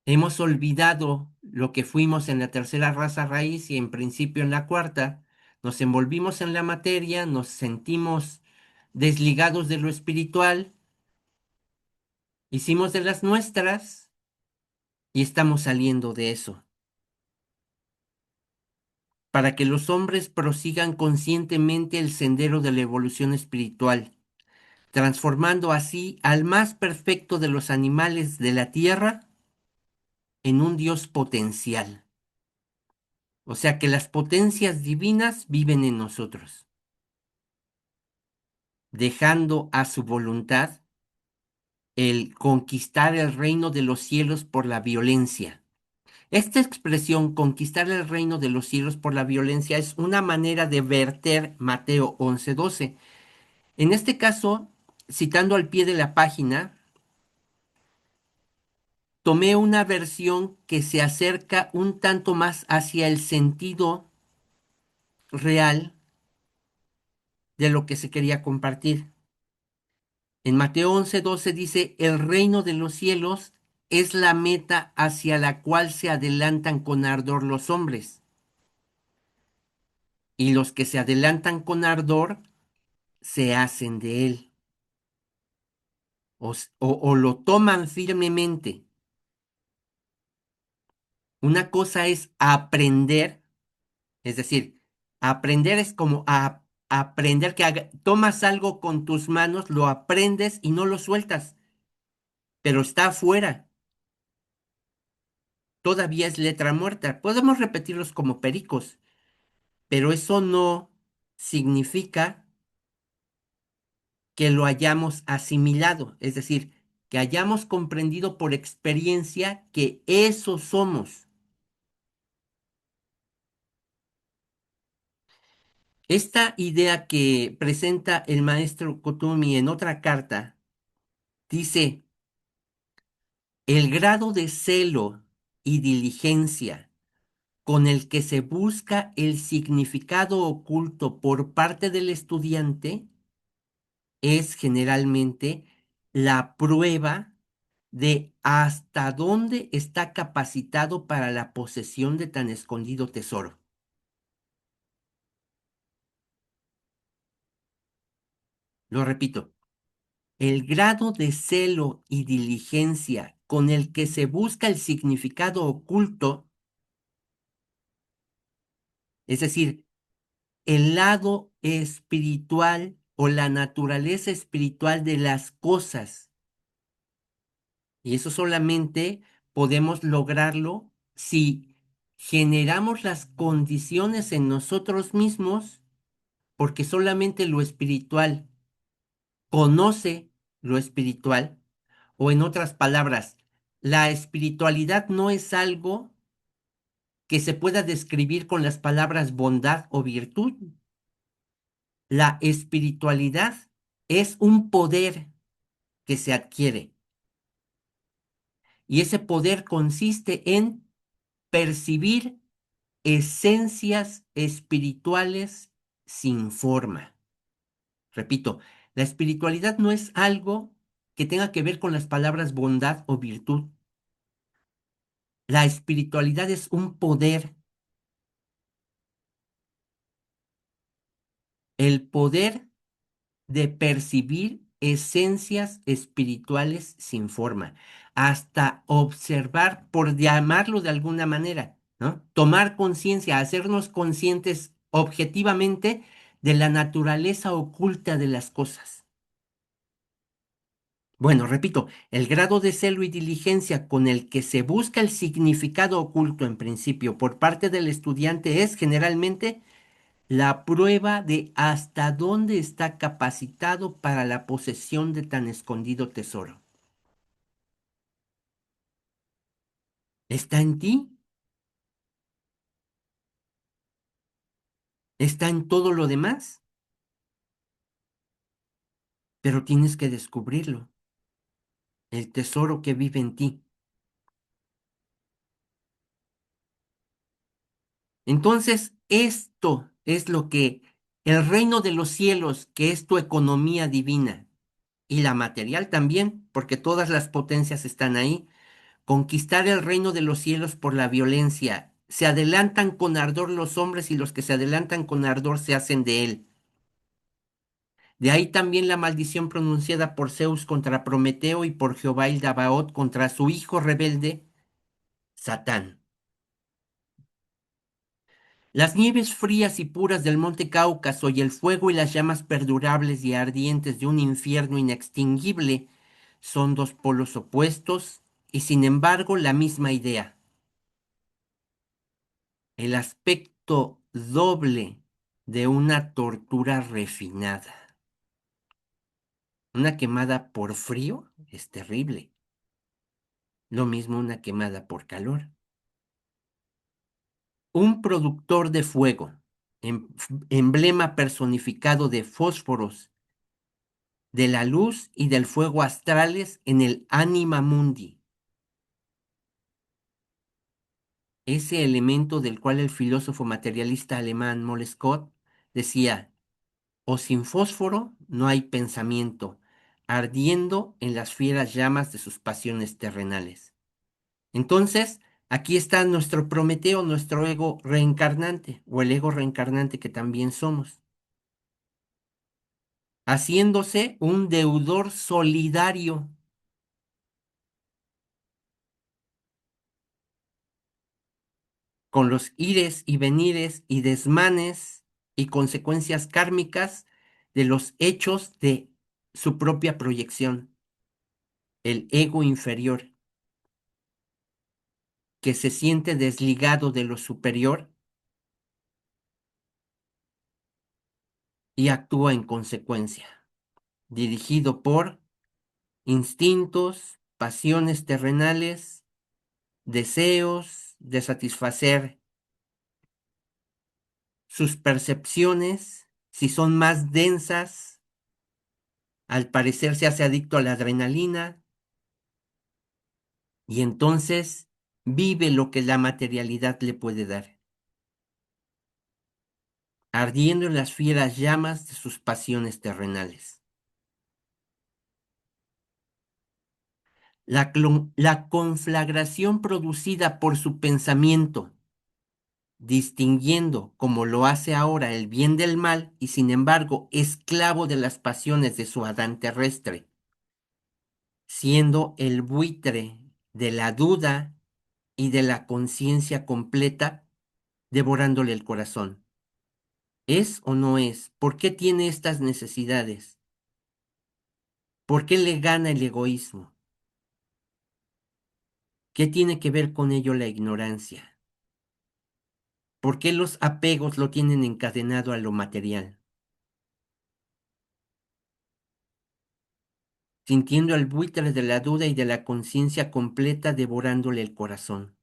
hemos olvidado lo que fuimos en la tercera raza raíz y en principio en la cuarta, nos envolvimos en la materia, nos sentimos desligados de lo espiritual, hicimos de las nuestras y estamos saliendo de eso, para que los hombres prosigan conscientemente el sendero de la evolución espiritual, transformando así al más perfecto de los animales de la tierra en un Dios potencial. O sea que las potencias divinas viven en nosotros, dejando a su voluntad el conquistar el reino de los cielos por la violencia. Esta expresión, conquistar el reino de los cielos por la violencia, es una manera de verter Mateo 11:12. En este caso, citando al pie de la página, tomé una versión que se acerca un tanto más hacia el sentido real de lo que se quería compartir. En Mateo 11:12 dice, el reino de los cielos es la meta hacia la cual se adelantan con ardor los hombres, y los que se adelantan con ardor se hacen de él, o lo toman firmemente. Una cosa es aprender, es decir, aprender es como aprender que tomas algo con tus manos, lo aprendes y no lo sueltas, pero está afuera, todavía es letra muerta. Podemos repetirlos como pericos, pero eso no significa que lo hayamos asimilado, es decir, que hayamos comprendido por experiencia que eso somos. Esta idea que presenta el maestro Kutumi en otra carta dice, el grado de celo y diligencia con el que se busca el significado oculto por parte del estudiante es generalmente la prueba de hasta dónde está capacitado para la posesión de tan escondido tesoro. Lo repito, el grado de celo y diligencia con el que se busca el significado oculto, es decir, el lado espiritual o la naturaleza espiritual de las cosas, y eso solamente podemos lograrlo si generamos las condiciones en nosotros mismos, porque solamente lo espiritual conoce lo espiritual, o en otras palabras, la espiritualidad no es algo que se pueda describir con las palabras bondad o virtud. La espiritualidad es un poder que se adquiere y ese poder consiste en percibir esencias espirituales sin forma. Repito, la espiritualidad no es algo que tenga que ver con las palabras bondad o virtud. La espiritualidad es un poder, el poder de percibir esencias espirituales sin forma, hasta observar, por llamarlo de alguna manera, ¿no? Tomar conciencia, hacernos conscientes objetivamente de la naturaleza oculta de las cosas. Bueno, repito, el grado de celo y diligencia con el que se busca el significado oculto en principio por parte del estudiante es generalmente la prueba de hasta dónde está capacitado para la posesión de tan escondido tesoro. ¿Está en ti? ¿Está en todo lo demás? Pero tienes que descubrirlo, el tesoro que vive en ti. Entonces, esto es lo que El reino de los cielos, que es tu economía divina, y la material también, porque todas las potencias están ahí. Conquistar el reino de los cielos por la violencia. Se adelantan con ardor los hombres y los que se adelantan con ardor se hacen de él. De ahí también la maldición pronunciada por Zeus contra Prometeo y por Jehová el Dabaoth contra su hijo rebelde, Satán. Las nieves frías y puras del monte Cáucaso y el fuego y las llamas perdurables y ardientes de un infierno inextinguible son dos polos opuestos y sin embargo la misma idea. El aspecto doble de una tortura refinada. Una quemada por frío es terrible. Lo mismo una quemada por calor. Un productor de fuego, emblema personificado de fósforos, de la luz y del fuego astrales en el Anima Mundi, ese elemento del cual el filósofo materialista alemán Moleskot decía, o sin fósforo no hay pensamiento, ardiendo en las fieras llamas de sus pasiones terrenales. Entonces, aquí está nuestro Prometeo, nuestro ego reencarnante, o el ego reencarnante que también somos, haciéndose un deudor solidario con los ires y venires y desmanes y consecuencias kármicas de los hechos de su propia proyección, el ego inferior, que se siente desligado de lo superior y actúa en consecuencia, dirigido por instintos, pasiones terrenales, deseos de satisfacer sus percepciones, si son más densas, al parecer se hace adicto a la adrenalina y entonces vive lo que la materialidad le puede dar, ardiendo en las fieras llamas de sus pasiones terrenales. La conflagración producida por su pensamiento, distinguiendo, como lo hace ahora, el bien del mal, y sin embargo esclavo de las pasiones de su Adán terrestre, siendo el buitre de la duda y de la conciencia completa, devorándole el corazón. ¿Es o no es? ¿Por qué tiene estas necesidades? ¿Por qué le gana el egoísmo? ¿Qué tiene que ver con ello la ignorancia? ¿Por qué los apegos lo tienen encadenado a lo material? Sintiendo al buitre de la duda y de la conciencia completa devorándole el corazón.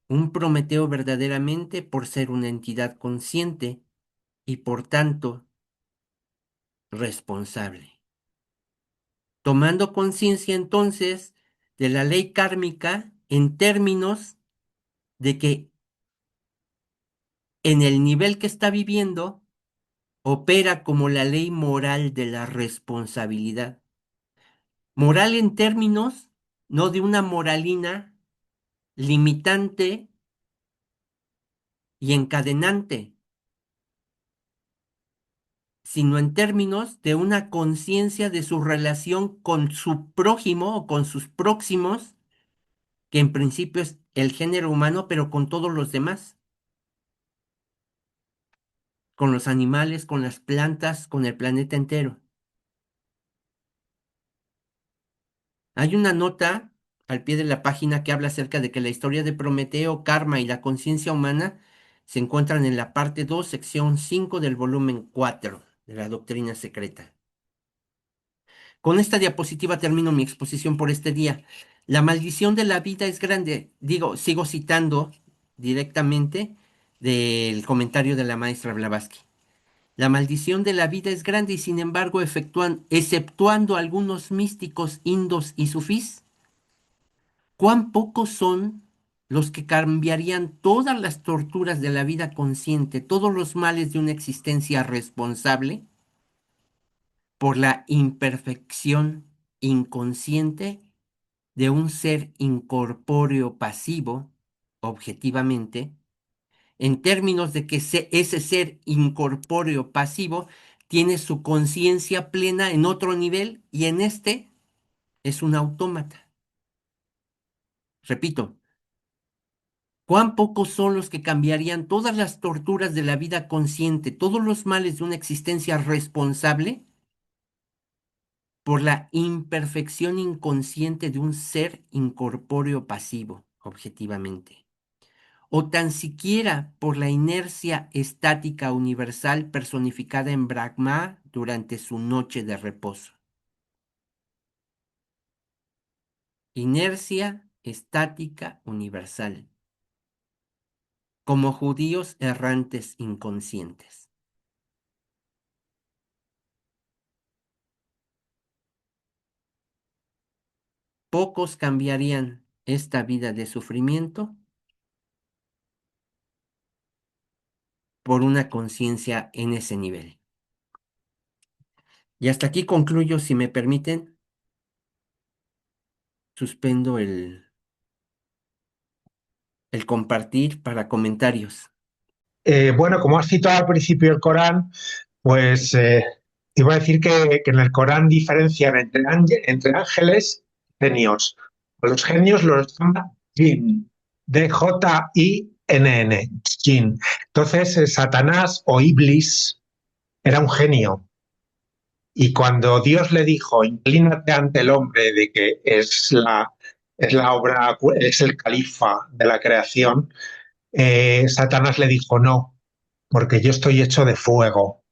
Un Prometeo verdaderamente por ser una entidad consciente y por tanto responsable. Tomando conciencia entonces de la ley kármica en términos de que en el nivel que está viviendo opera como la ley moral de la responsabilidad. Moral en términos no de una moralina limitante y encadenante, sino en términos de una conciencia de su relación con su prójimo o con sus próximos, que en principio es el género humano, pero con todos los demás, con los animales, con las plantas, con el planeta entero. Hay una nota al pie de la página que habla acerca de que la historia de Prometeo, Karma y la conciencia humana se encuentran en la parte 2, sección 5 del volumen 4 de la doctrina secreta. Con esta diapositiva termino mi exposición por este día. La maldición de la vida es grande. Digo, sigo citando directamente del comentario de la maestra Blavatsky. La maldición de la vida es grande y sin embargo, exceptuando algunos místicos indos y sufís, cuán pocos son los que cambiarían todas las torturas de la vida consciente, todos los males de una existencia responsable por la imperfección inconsciente de un ser incorpóreo pasivo, objetivamente, en términos de que ese ser incorpóreo pasivo tiene su conciencia plena en otro nivel y en este es un autómata. Repito, cuán pocos son los que cambiarían todas las torturas de la vida consciente, todos los males de una existencia responsable por la imperfección inconsciente de un ser incorpóreo pasivo, objetivamente, o tan siquiera por la inercia estática universal personificada en Brahma durante su noche de reposo. Inercia estática universal, como judíos errantes inconscientes. Pocos cambiarían esta vida de sufrimiento por una conciencia en ese nivel. Y hasta aquí concluyo, si me permiten, suspendo el compartir para comentarios. Bueno, como has citado al principio el Corán, pues iba a decir que en el Corán diferencian entre ángeles y genios. A los genios los llama jinn, D-J-I-N-N, jinn. Entonces, Satanás o Iblis era un genio. Y cuando Dios le dijo, inclínate ante el hombre, de que es la obra, es el califa de la creación, Satanás le dijo, no, porque yo estoy hecho de fuego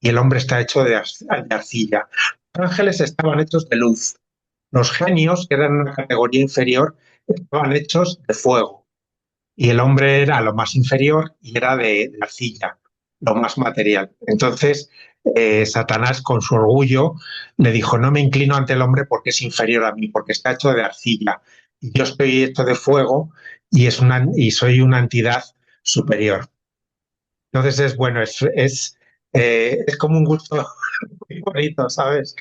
y el hombre está hecho de arcilla. Los ángeles estaban hechos de luz. Los genios, que eran una categoría inferior, estaban hechos de fuego. Y el hombre era lo más inferior y era de arcilla, lo más material. Entonces, Satanás, con su orgullo, le dijo, no me inclino ante el hombre porque es inferior a mí, porque está hecho de arcilla. Y yo estoy hecho de fuego y soy una entidad superior. Entonces es bueno, es como un gusto muy bonito, ¿sabes?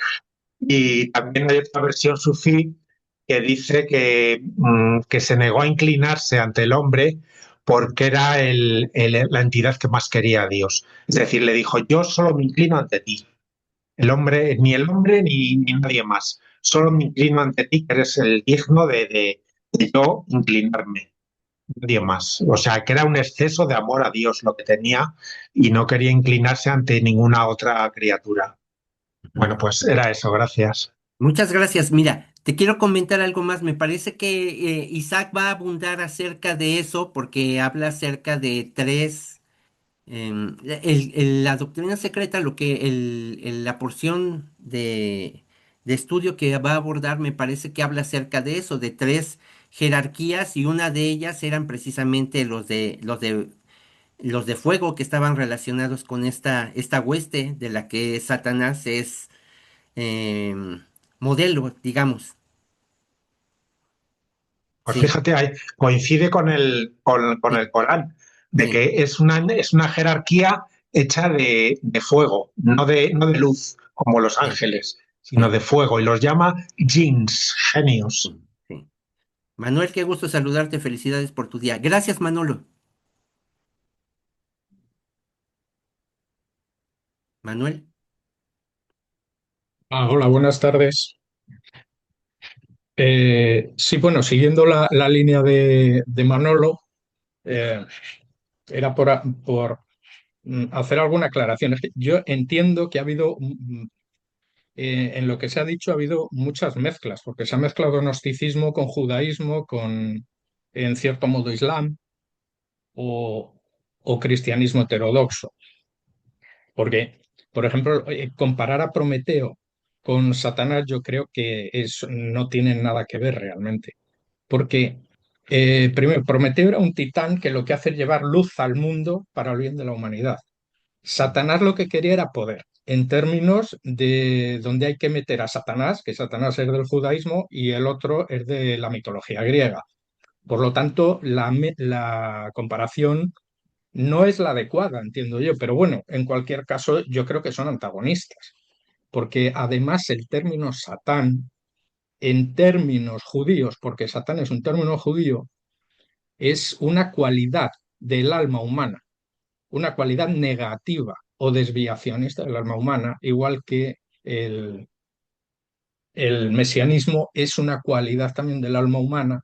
Y también hay otra versión sufí que dice que se negó a inclinarse ante el hombre porque era la entidad que más quería a Dios. Es decir, le dijo, yo solo me inclino ante ti. El hombre ni nadie más. Solo me inclino ante ti, que eres el digno de yo inclinarme. Nadie más. O sea, que era un exceso de amor a Dios lo que tenía y no quería inclinarse ante ninguna otra criatura. Ujú. Bueno, pues era eso, gracias. Muchas gracias. Mira, te quiero comentar algo más. Me parece que Isaac va a abundar acerca de eso porque habla acerca de tres. La doctrina secreta, lo que la porción de estudio que va a abordar, me parece que habla acerca de eso, de tres jerarquías, y una de ellas eran precisamente los de fuego que estaban relacionados con esta hueste de la que Satanás es em, modelo, digamos. Pues Sí, fíjate, ahí coincide con sí, el Corán, de sí, que es una jerarquía hecha de fuego, no de luz, como los sí, ángeles, sino sí, de fuego, y los llama jinns, genios. sí, sí. Manuel, qué gusto saludarte. Felicidades por tu día. Gracias, Manolo. Manuel. Hola, buenas tardes. Sí, bueno, siguiendo la línea de Manolo, eh, era por hacer alguna aclaración. Es que yo entiendo que ha habido, en lo que se ha dicho, ha habido muchas mezclas, porque se ha mezclado gnosticismo con judaísmo, en cierto modo, islam o, o cristianismo heterodoxo. Porque, por ejemplo, comparar a Prometeo con Satanás, yo creo que no tienen nada que ver realmente. Porque, primero, Prometeo era un titán que lo que hace es llevar luz al mundo para el bien de la humanidad. Satanás lo que quería era poder, en términos de donde hay que meter a Satanás, que Satanás es del judaísmo y el otro es de la mitología griega. Por lo tanto, la comparación no es la adecuada, entiendo yo, pero bueno, en cualquier caso, yo creo que son antagonistas, porque además el término Satán, en términos judíos, porque Satán es un término judío, es una cualidad del alma humana, una cualidad negativa o desviacionista del alma humana, igual que el, el mesianismo es una cualidad también del alma humana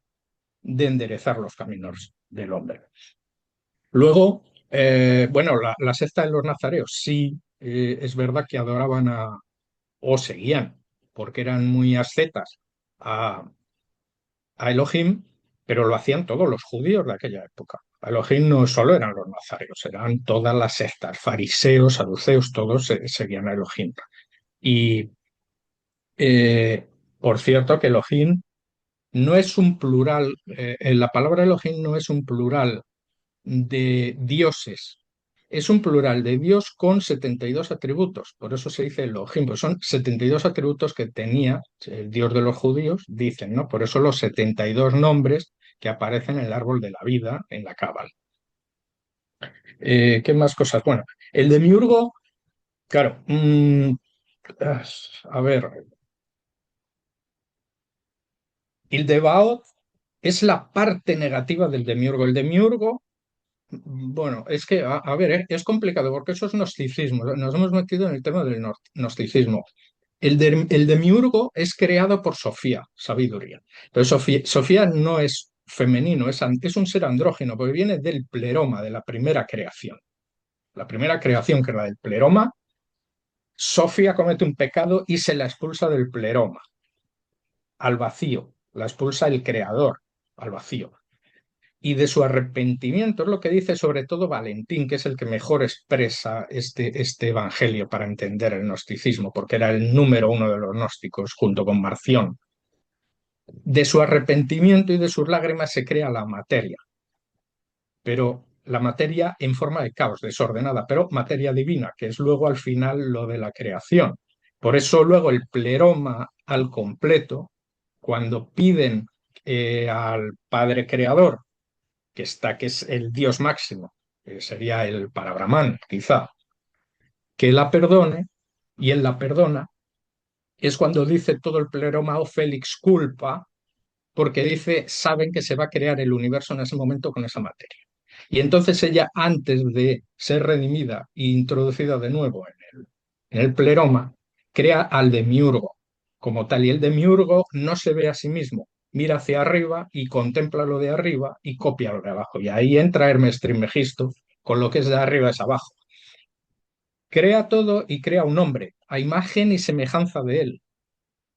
de enderezar los caminos del hombre. Luego, bueno, la secta de los nazareos, sí, es verdad que adoraban o seguían, porque eran muy ascetas, a, a Elohim, pero lo hacían todos los judíos de aquella época. A Elohim no solo eran los nazareos, eran todas las sectas, fariseos, saduceos, todos seguían a Elohim. Y eh, por cierto que Elohim no es un plural, la palabra Elohim no es un plural de dioses. Es un plural de Dios con 72 atributos, por eso se dice Elohim, pues son 72 atributos que tenía el Dios de los judíos, dicen, ¿no? Por eso los 72 nombres que aparecen en el árbol de la vida, en la Cábala. ¿Qué más cosas? Bueno, el demiurgo, claro, a ver, el Debaot es la parte negativa del demiurgo. El demiurgo, bueno, es que, a ver, es complicado porque eso es gnosticismo. Nos hemos metido en el tema del gnosticismo. El demiurgo es creado por Sofía, sabiduría. Pero Sofía no es femenino, es un ser andrógino, porque viene del pleroma, de la primera creación. La primera creación, que es la del pleroma, Sofía comete un pecado y se la expulsa del pleroma, al vacío. La expulsa el creador, al vacío. Y de su arrepentimiento es lo que dice sobre todo Valentín, que es el que mejor expresa este evangelio para entender el gnosticismo, porque era el número uno de los gnósticos junto con Marción. De su arrepentimiento y de sus lágrimas se crea la materia, pero la materia en forma de caos, desordenada, pero materia divina, que es luego al final lo de la creación. Por eso luego el pleroma al completo, cuando piden al Padre Creador, que es el Dios máximo, que sería el para Brahman, quizá, que la perdone, y él la perdona, es cuando dice todo el pleroma o Félix culpa, porque dice, saben que se va a crear el universo en ese momento con esa materia. Y entonces ella, antes de ser redimida e introducida de nuevo en el pleroma, crea al demiurgo como tal. Y el demiurgo no se ve a sí mismo, mira hacia arriba y contempla lo de arriba y copia lo de abajo. Y ahí entra Hermes Trismegisto, con lo que es de arriba es abajo. Crea todo y crea un hombre, a imagen y semejanza de él.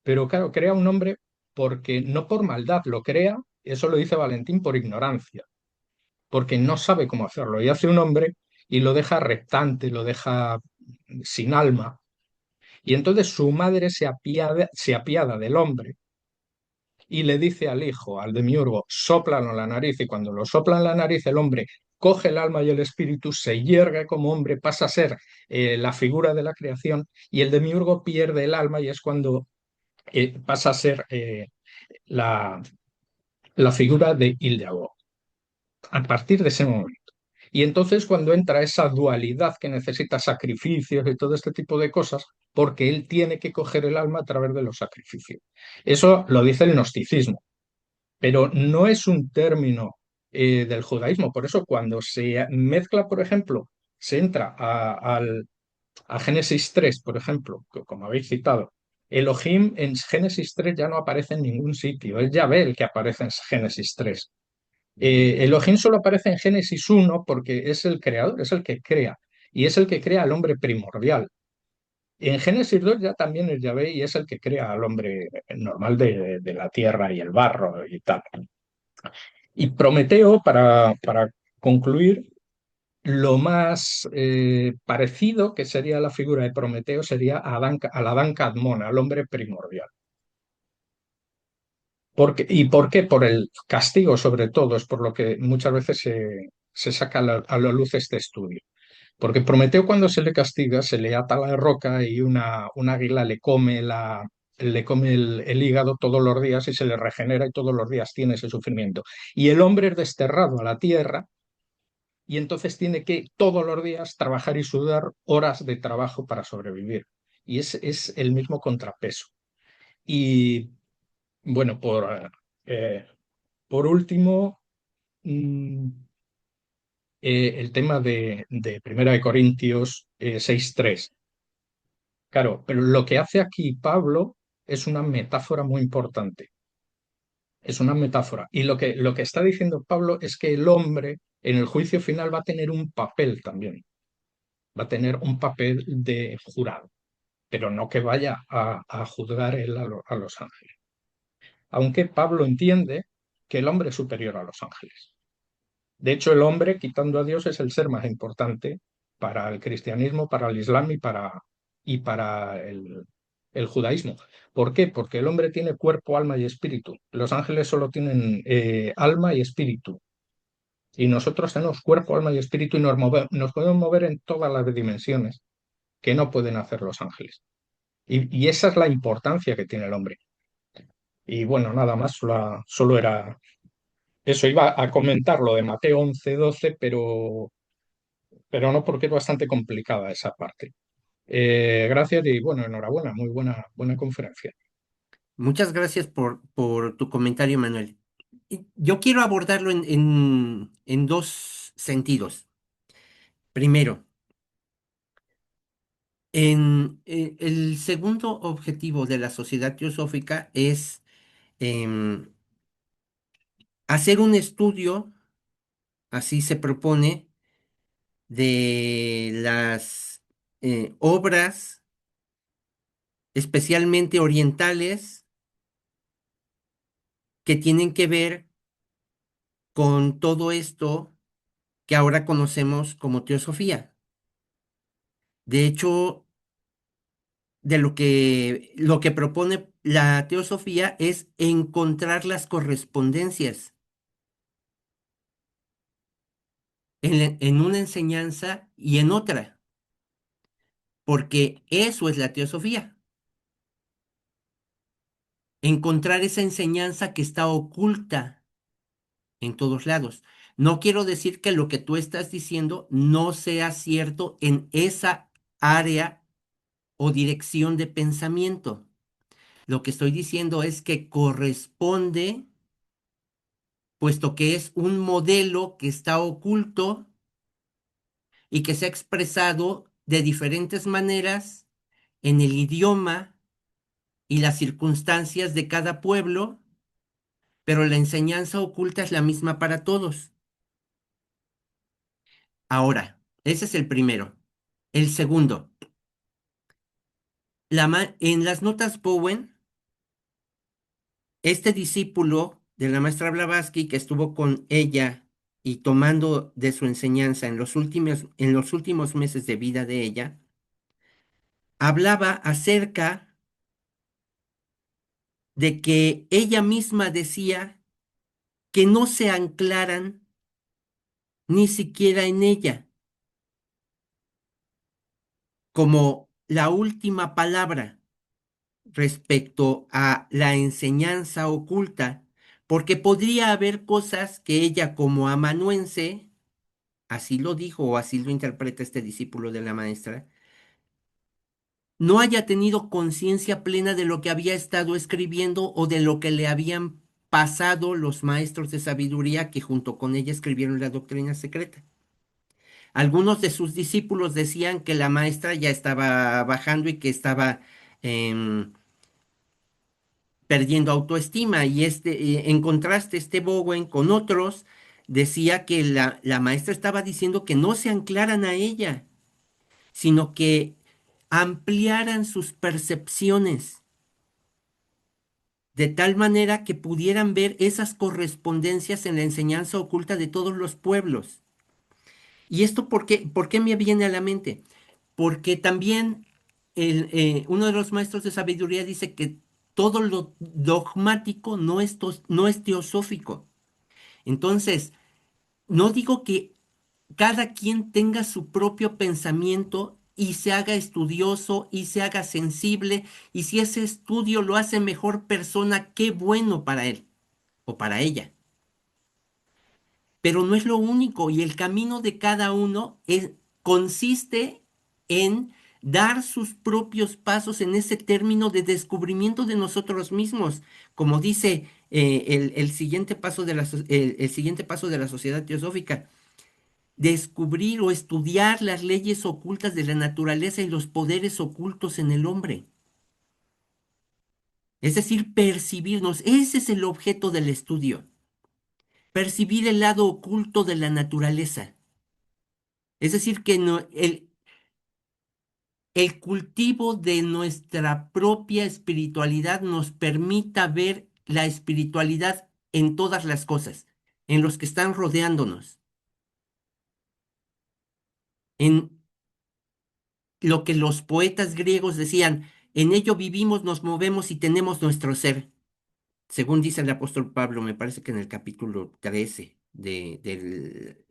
Pero claro, crea un hombre porque no por maldad lo crea, eso lo dice Valentín por ignorancia, porque no sabe cómo hacerlo. Y hace un hombre y lo deja reptante, lo deja sin alma. Y entonces su madre se apiada del hombre y le dice al hijo, al demiurgo, sóplalo en la nariz. Y cuando lo sopla en la nariz, el hombre coge el alma y el espíritu, se yergue como hombre, pasa a ser la figura de la creación y el demiurgo pierde el alma y es cuando pasa a ser la, la figura de Hildeagó, a partir de ese momento. Y entonces cuando entra esa dualidad que necesita sacrificios y todo este tipo de cosas, porque él tiene que coger el alma a través de los sacrificios. Eso lo dice el gnosticismo, pero no es un término del judaísmo. Por eso cuando se mezcla, por ejemplo, se entra a Génesis 3, por ejemplo, como habéis citado, Elohim en Génesis 3 ya no aparece en ningún sitio, es Yahvé el que aparece en Génesis 3. Elohim solo aparece en Génesis 1 porque es el creador, es el que crea, y es el que crea al hombre primordial. En Génesis 2 ya también es Yahvé y es el que crea al hombre normal de la tierra y el barro y tal. Y Prometeo, para concluir, lo más parecido que sería la figura de Prometeo sería al Adán Cadmón, al hombre primordial. ¿Y por qué? Por el castigo, sobre todo, es por lo que muchas veces se saca a la luz este estudio. Porque Prometeo, cuando se le castiga, se le ata a la roca y un águila le come le come el hígado todos los días y se le regenera y todos los días tiene ese sufrimiento. Y el hombre es desterrado a la tierra y entonces tiene que todos los días trabajar y sudar horas de trabajo para sobrevivir. Y es el mismo contrapeso. Y bueno, por último, mm, el tema de Primera de Corintios 6:3. Claro, pero lo que hace aquí Pablo es una metáfora muy importante. Es una metáfora. Y lo que está diciendo Pablo es que el hombre en el juicio final va a tener un papel también. Va a tener un papel de jurado, pero no que vaya a juzgar él a los ángeles. Aunque Pablo entiende que el hombre es superior a los ángeles. De hecho, el hombre, quitando a Dios, es el ser más importante para el cristianismo, para el islam y para el judaísmo. ¿Por qué? Porque el hombre tiene cuerpo, alma y espíritu. Los ángeles solo tienen alma y espíritu. Y nosotros tenemos cuerpo, alma y espíritu y nos podemos mover en todas las dimensiones que no pueden hacer los ángeles. Y esa es la importancia que tiene el hombre. Y bueno, nada más, solo era eso. Iba a comentar lo de Mateo 11:12, pero no, porque es bastante complicada esa parte. Gracias y bueno, enhorabuena, muy buena conferencia. Muchas gracias por tu comentario, Manuel. Yo quiero abordarlo en dos sentidos. Primero, el segundo objetivo de la sociedad teosófica es em, hacer un estudio, así se propone, de las obras, especialmente orientales, que tienen que ver con todo esto que ahora conocemos como teosofía. De hecho, de lo que propone la teosofía es encontrar las correspondencias en una enseñanza y en otra, porque eso es la teosofía, encontrar esa enseñanza que está oculta en todos lados. No quiero decir que lo que tú estás diciendo no sea cierto en esa área o dirección de pensamiento. Lo que estoy diciendo es que corresponde, puesto que es un modelo que está oculto y que se ha expresado de diferentes maneras en el idioma y las circunstancias de cada pueblo, pero la enseñanza oculta es la misma para todos. Ahora, ese es el primero. El segundo, en las notas Bowen, este discípulo de la maestra Blavatsky que estuvo con ella y tomando de su enseñanza en los últimos meses de vida de ella, hablaba acerca de que ella misma decía que no se anclaran ni siquiera en ella como la última palabra respecto a la enseñanza oculta, porque podría haber cosas que ella como amanuense, así lo dijo o así lo interpreta este discípulo de la maestra, no haya tenido conciencia plena de lo que había estado escribiendo o de lo que le habían pasado los maestros de sabiduría que junto con ella escribieron la doctrina secreta. Algunos de sus discípulos decían que la maestra ya estaba bajando y que estaba em, perdiendo autoestima y en contraste, este Bowen con otros decía que la maestra estaba diciendo que no se anclaran a ella, sino que ampliaran sus percepciones de tal manera que pudieran ver esas correspondencias en la enseñanza oculta de todos los pueblos. ¿Y esto por qué me viene a la mente? Porque también uno de los maestros de sabiduría dice que todo lo dogmático no es teosófico. Entonces, no digo que cada quien tenga su propio pensamiento y se haga estudioso y se haga sensible, y si ese estudio lo hace mejor persona, qué bueno para él o para ella. Pero no es lo único, y el camino de cada uno consiste en dar sus propios pasos en ese término de descubrimiento de nosotros mismos. Como dice el siguiente paso de el siguiente paso de la sociedad teosófica, descubrir o estudiar las leyes ocultas de la naturaleza y los poderes ocultos en el hombre. Es decir, percibirnos. Ese es el objeto del estudio. Percibir el lado oculto de la naturaleza. Es decir, que el cultivo de nuestra propia espiritualidad nos permita ver la espiritualidad en todas las cosas, en los que están rodeándonos, en lo que los poetas griegos decían, en ello vivimos, nos movemos y tenemos nuestro ser, según dice el apóstol Pablo, me parece que en el capítulo 13 de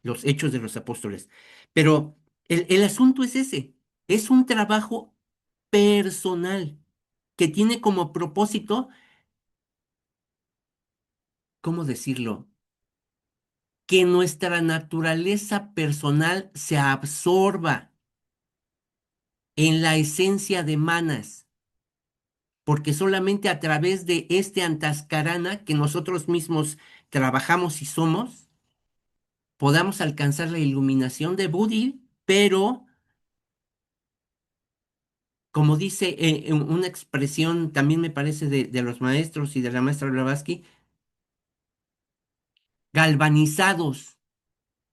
los Hechos de los Apóstoles. Pero el asunto es ese, es un trabajo personal que tiene como propósito, ¿cómo decirlo? Que nuestra naturaleza personal se absorba en la esencia de Manas, porque solamente a través de este antascarana que nosotros mismos trabajamos y somos, podamos alcanzar la iluminación de Buddhi, pero como dice una expresión también me parece de los maestros y de la maestra Blavatsky, galvanizados,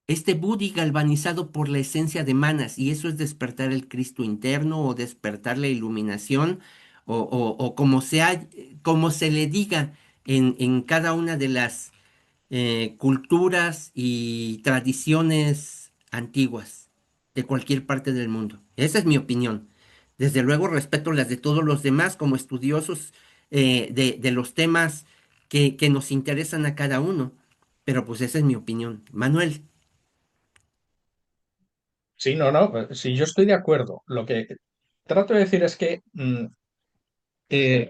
este Buddhi galvanizado por la esencia de Manas, y eso es despertar el Cristo interno o despertar la iluminación, o como se le diga en cada una de las culturas y tradiciones antiguas de cualquier parte del mundo. Esa es mi opinión. Desde luego respeto las de todos los demás como estudiosos de los temas que nos interesan a cada uno, pero pues esa es mi opinión. Manuel, Sí, no, no, sí, yo estoy de acuerdo. Lo que trato de decir es que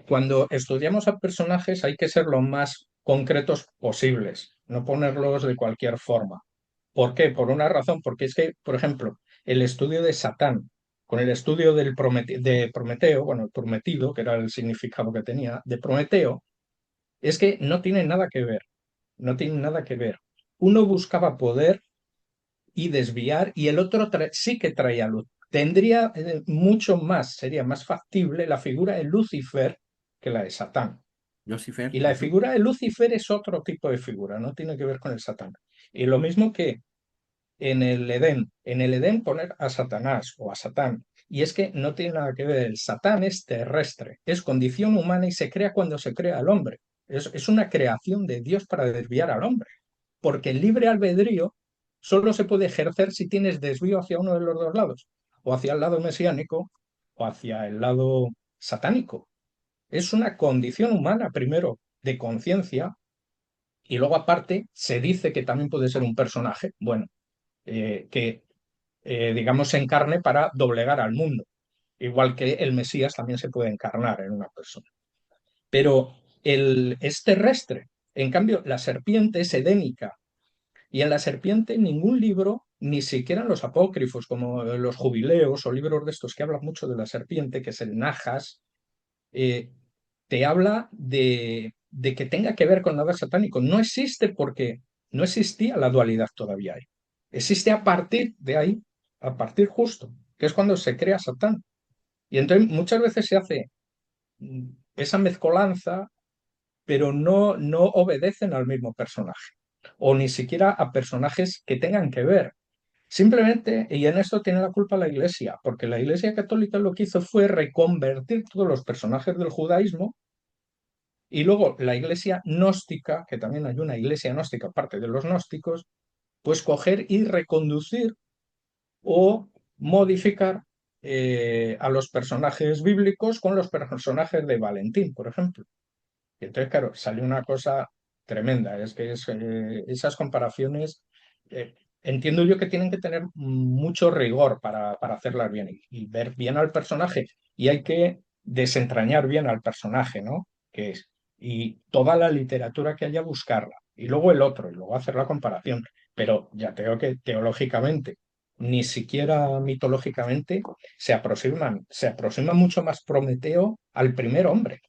cuando estudiamos a personajes hay que ser lo más concretos posibles, no ponerlos de cualquier forma. ¿Por qué? Por una razón, porque es que, por ejemplo, el estudio de Satán con el estudio de Prometeo, bueno, el prometido, que era el significado que tenía, de Prometeo, es que no tiene nada que ver, no tiene nada que ver. Uno buscaba poder y desviar, y el otro sí que traía luz. Tendría mucho más, sería más factible la figura de Lucifer que la de Satán. Lucifer. Y la Ujú. figura de Lucifer es otro tipo de figura, no tiene que ver con el Satán. Y lo mismo que en el Edén poner a Satanás o a Satán. Y es que no tiene nada que ver, el Satán es terrestre, es condición humana y se crea cuando se crea al hombre. Es una creación de Dios para desviar al hombre, porque el libre albedrío solo se puede ejercer si tienes desvío hacia uno de los dos lados, o hacia el lado mesiánico o hacia el lado satánico. Es una condición humana, primero, de conciencia, y luego aparte se dice que también puede ser un personaje, bueno, que digamos se encarne para doblegar al mundo, igual que el Mesías también se puede encarnar en una persona. Pero es terrestre, en cambio la serpiente es edénica, y en la serpiente ningún libro, ni siquiera en los apócrifos, como los jubileos o libros de estos que hablan mucho de la serpiente, que es el Najas, eh, te habla de que tenga que ver con nada satánico. No existe porque no existía la dualidad todavía ahí. Existe a partir de ahí, a partir justo, que es cuando se crea Satán. Y entonces muchas veces se hace esa mezcolanza, pero no obedecen al mismo personaje, o ni siquiera a personajes que tengan que ver. Simplemente, y en esto tiene la culpa la Iglesia, porque la Iglesia católica lo que hizo fue reconvertir todos los personajes del judaísmo, y luego la Iglesia gnóstica, que también hay una Iglesia gnóstica aparte de los gnósticos, pues coger y reconducir o modificar a los personajes bíblicos con los personajes de Valentín, por ejemplo. Y entonces, claro, salió una cosa tremenda, es que esas comparaciones entiendo yo que tienen que tener mucho rigor para hacerlas bien y ver bien al personaje. Y hay que desentrañar bien al personaje, ¿no? Que es, y toda la literatura que haya, buscarla. Y luego el otro, y luego hacer la comparación. Pero ya creo que teológicamente, ni siquiera mitológicamente, se aproxima mucho más Prometeo al primer hombre.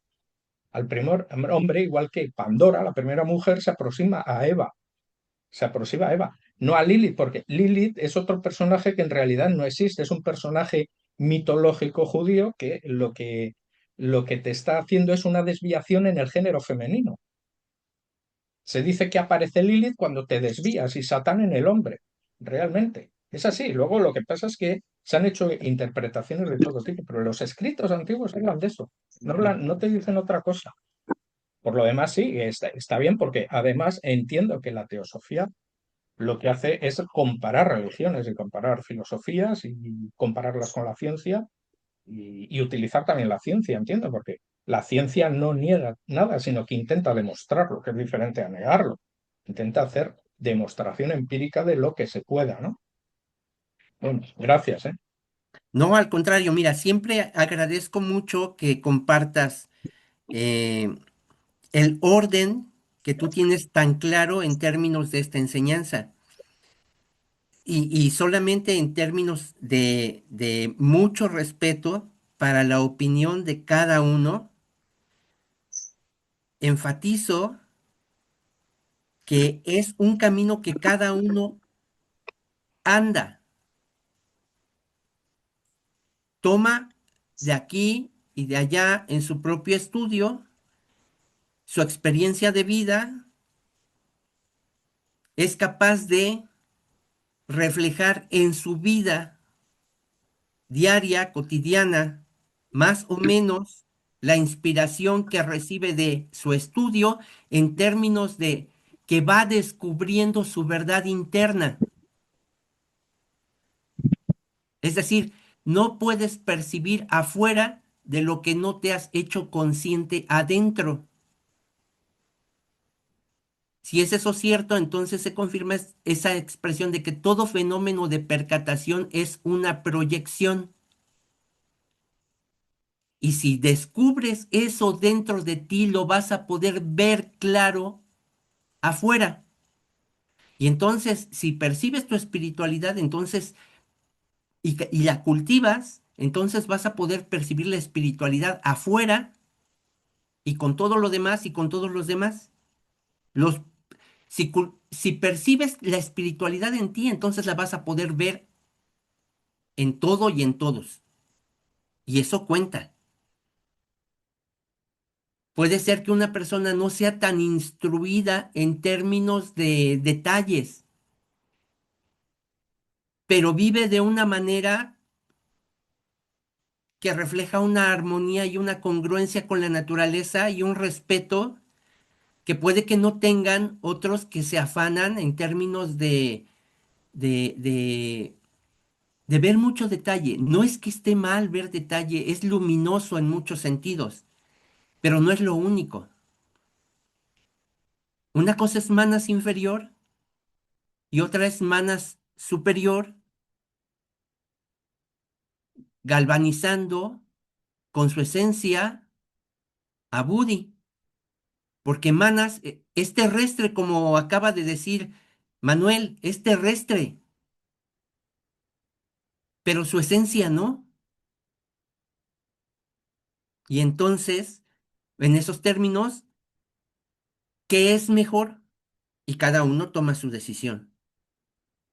Al primer hombre, igual que Pandora, la primera mujer, se aproxima a Eva, no a Lilith, porque Lilith es otro personaje que en realidad no existe, es un personaje mitológico judío que lo que te está haciendo es una desviación en el género femenino. Se dice que aparece Lilith cuando te desvías y Satán en el hombre, realmente. Es así. Luego lo que pasa es que se han hecho interpretaciones de todo tipo, pero los escritos antiguos hablan de eso, no te dicen otra cosa. Por lo demás, sí, está bien porque además entiendo que la teosofía lo que hace es comparar religiones y comparar filosofías y compararlas con la ciencia y utilizar también la ciencia, entiendo, porque la ciencia no niega nada, sino que intenta demostrarlo, que es diferente a negarlo. Intenta hacer demostración empírica de lo que se pueda, ¿no? Bueno, gracias, ¿eh? No, al contrario, mira, siempre agradezco mucho que compartas eh, el orden que tú tienes tan claro en términos de esta enseñanza. Y solamente en términos de mucho respeto para la opinión de cada uno, enfatizo que es un camino que cada uno anda, toma de aquí y de allá en su propio estudio, su experiencia de vida, es capaz de reflejar en su vida diaria, cotidiana, más o menos la inspiración que recibe de su estudio en términos de que va descubriendo su verdad interna. Es decir, no puedes percibir afuera de lo que no te has hecho consciente adentro. Si es eso cierto, entonces se confirma esa expresión de que todo fenómeno de percatación es una proyección. Y si descubres eso dentro de ti, lo vas a poder ver claro afuera. Y entonces, si percibes tu espiritualidad, entonces, y la cultivas, entonces vas a poder percibir la espiritualidad afuera y con todo lo demás y con todos los demás. Los, si percibes la espiritualidad en ti, entonces la vas a poder ver en todo y en todos. Y eso cuenta. Puede ser que una persona no sea tan instruida en términos de detalles, pero vive de una manera que refleja una armonía y una congruencia con la naturaleza y un respeto que puede que no tengan otros que se afanan en términos de, de, de ver mucho detalle. No es que esté mal ver detalle, es luminoso en muchos sentidos, pero no es lo único. Una cosa es manas inferior y otra es manas superior, galvanizando con su esencia a Budi, porque manas es terrestre, como acaba de decir Manuel, es terrestre, pero su esencia no. Y entonces, en esos términos, ¿qué es mejor? Y cada uno toma su decisión,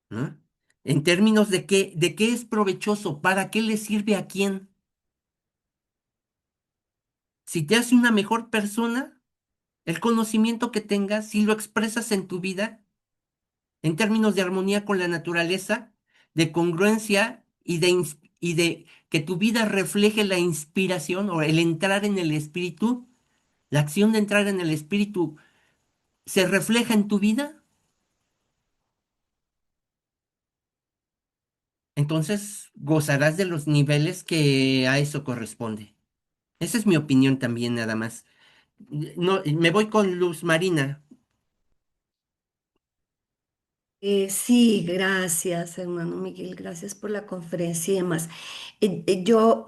¿no? En términos de qué es provechoso, para qué le sirve a quién. Si te hace una mejor persona, el conocimiento que tengas, si lo expresas en tu vida, en términos de armonía con la naturaleza, de congruencia y de que tu vida refleje la inspiración o el entrar en el espíritu, la acción de entrar en el espíritu se refleja en tu vida, entonces gozarás de los niveles que a eso corresponde. Esa es mi opinión también, nada más. No, me voy con Luz Marina. Sí, gracias, hermano Miguel, gracias por la conferencia y demás. Yo,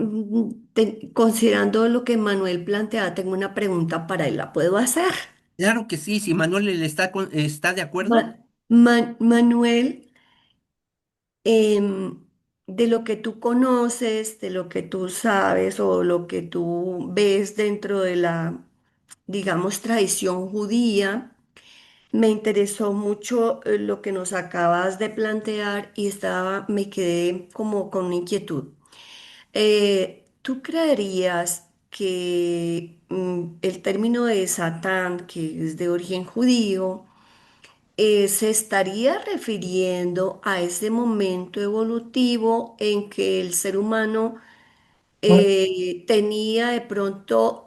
considerando lo que Manuel plantea, tengo una pregunta para él, ¿la puedo hacer? Claro que sí, si Manuel está de acuerdo. Manuel, em, de lo que tú conoces, de lo que tú sabes o lo que tú ves dentro de la, digamos, tradición judía, me interesó mucho lo que nos acabas de plantear y me quedé como con una inquietud. ¿Tú creerías que el término de Satán, que es de origen judío, se estaría refiriendo a ese momento evolutivo en que el ser humano tenía de pronto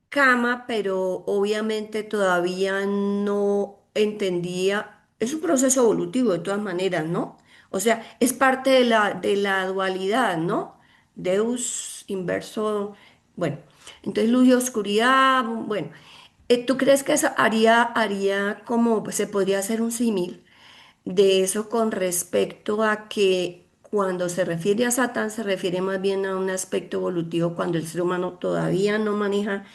cama, pero obviamente todavía no entendía? Es un proceso evolutivo de todas maneras, ¿no? O sea, es parte de la dualidad, ¿no? Deus inverso, bueno, entonces luz y oscuridad, bueno. ¿Tú crees que eso haría como, pues, se podría hacer un símil de eso con respecto a que cuando se refiere a Satán se refiere más bien a un aspecto evolutivo cuando el ser humano todavía no maneja,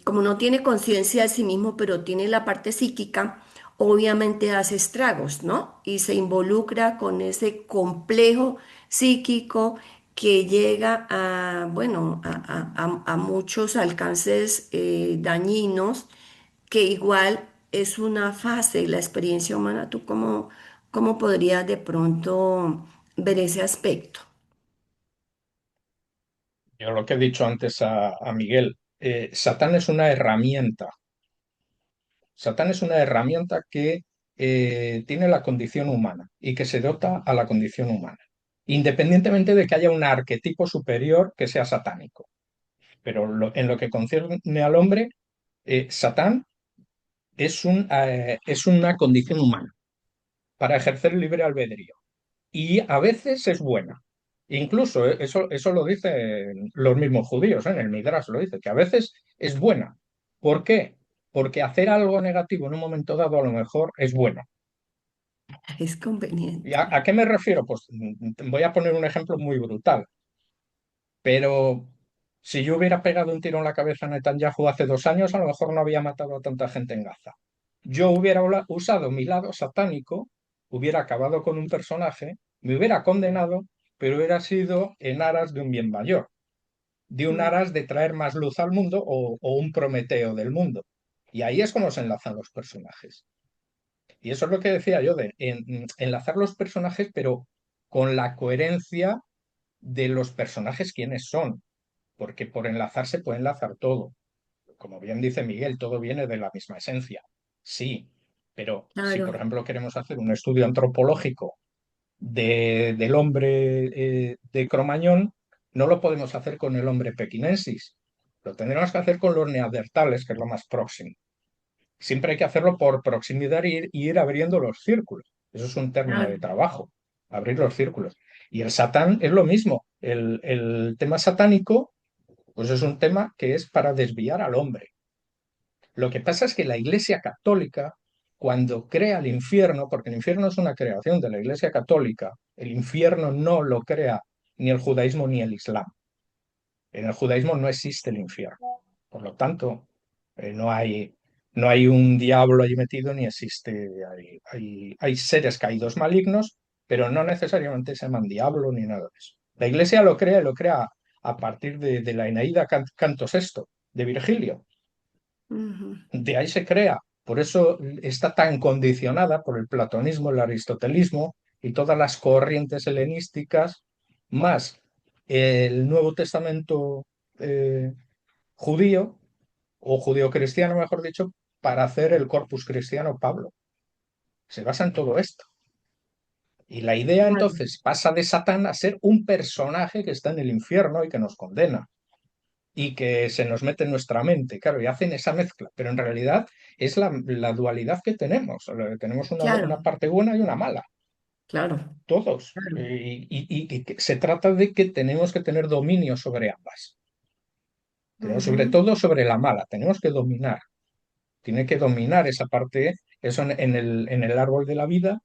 como no tiene conciencia de sí mismo, pero tiene la parte psíquica, obviamente hace estragos, ¿no? Y se involucra con ese complejo psíquico que llega a, bueno, a muchos alcances dañinos, que igual es una fase de la experiencia humana. ¿Tú cómo podrías de pronto ver ese aspecto? Yo lo que he dicho antes a Miguel, Satán es una herramienta. Satán es una herramienta que tiene la condición humana y que se dota a la condición humana, independientemente de que haya un arquetipo superior que sea satánico. Pero en lo que concierne al hombre, Satán es una condición humana para ejercer libre albedrío. Y a veces es buena. Incluso eso lo dicen los mismos judíos, en el Midrash lo dice, que a veces es buena. ¿Por qué? Porque hacer algo negativo en un momento dado a lo mejor es bueno. Es ¿Y conveniente. a qué me refiero? Pues voy a poner un ejemplo muy brutal, pero si yo hubiera pegado un tiro en la cabeza a Netanyahu hace 2 años, a lo mejor no había matado a tanta gente en Gaza. Yo hubiera usado mi lado satánico, hubiera acabado con un personaje, me hubiera condenado, pero hubiera sido en aras de un bien mayor, de un Mm, aras de traer más luz al mundo o un Prometeo del mundo. Y ahí es como se enlazan los personajes. Y eso es lo que decía yo, de enlazar los personajes, pero con la coherencia de los personajes quienes son, porque por enlazar se puede enlazar todo. Como bien dice Miguel, todo viene de la misma esencia. Sí, pero si por claro, ejemplo queremos hacer un estudio antropológico del hombre de Cromañón, no lo podemos hacer con el hombre pequinensis. Lo tendremos que hacer con los neandertales, que es lo más próximo. Siempre hay que hacerlo por proximidad y ir abriendo los círculos. Eso es un término de claro. trabajo, abrir los círculos. Y el Satán es lo mismo. El tema satánico, pues es un tema que es para desviar al hombre. Lo que pasa es que la Iglesia Católica, cuando crea el infierno, porque el infierno es una creación de la Iglesia Católica, el infierno no lo crea ni el judaísmo ni el islam. En el judaísmo no existe el infierno. Por lo tanto, no hay un diablo allí metido ni existe. Hay seres caídos malignos, pero no necesariamente se llaman diablo ni nada de eso. La Iglesia lo crea y lo crea a partir de la Eneida Canto sexto de Virgilio. Ujú. De ahí se crea. Por eso está tan condicionada por el platonismo, el aristotelismo y todas las corrientes helenísticas, más el Nuevo Testamento eh, judío, o judío-cristiano, mejor dicho, para hacer el corpus cristiano Pablo. Se basa en todo esto. Y la idea Claro. entonces pasa de Satán a ser un personaje que está en el infierno y que nos condena y que se nos mete en nuestra mente, claro, y hacen esa mezcla, pero en realidad es la dualidad que tenemos. Tenemos una Claro, parte buena y una mala, claro, todos. claro. Y que se trata de que tenemos que tener dominio sobre ambas. Tenemos sobre Ujú. todo sobre la mala, tenemos que dominar, tiene que dominar esa parte Eso en el árbol de la vida,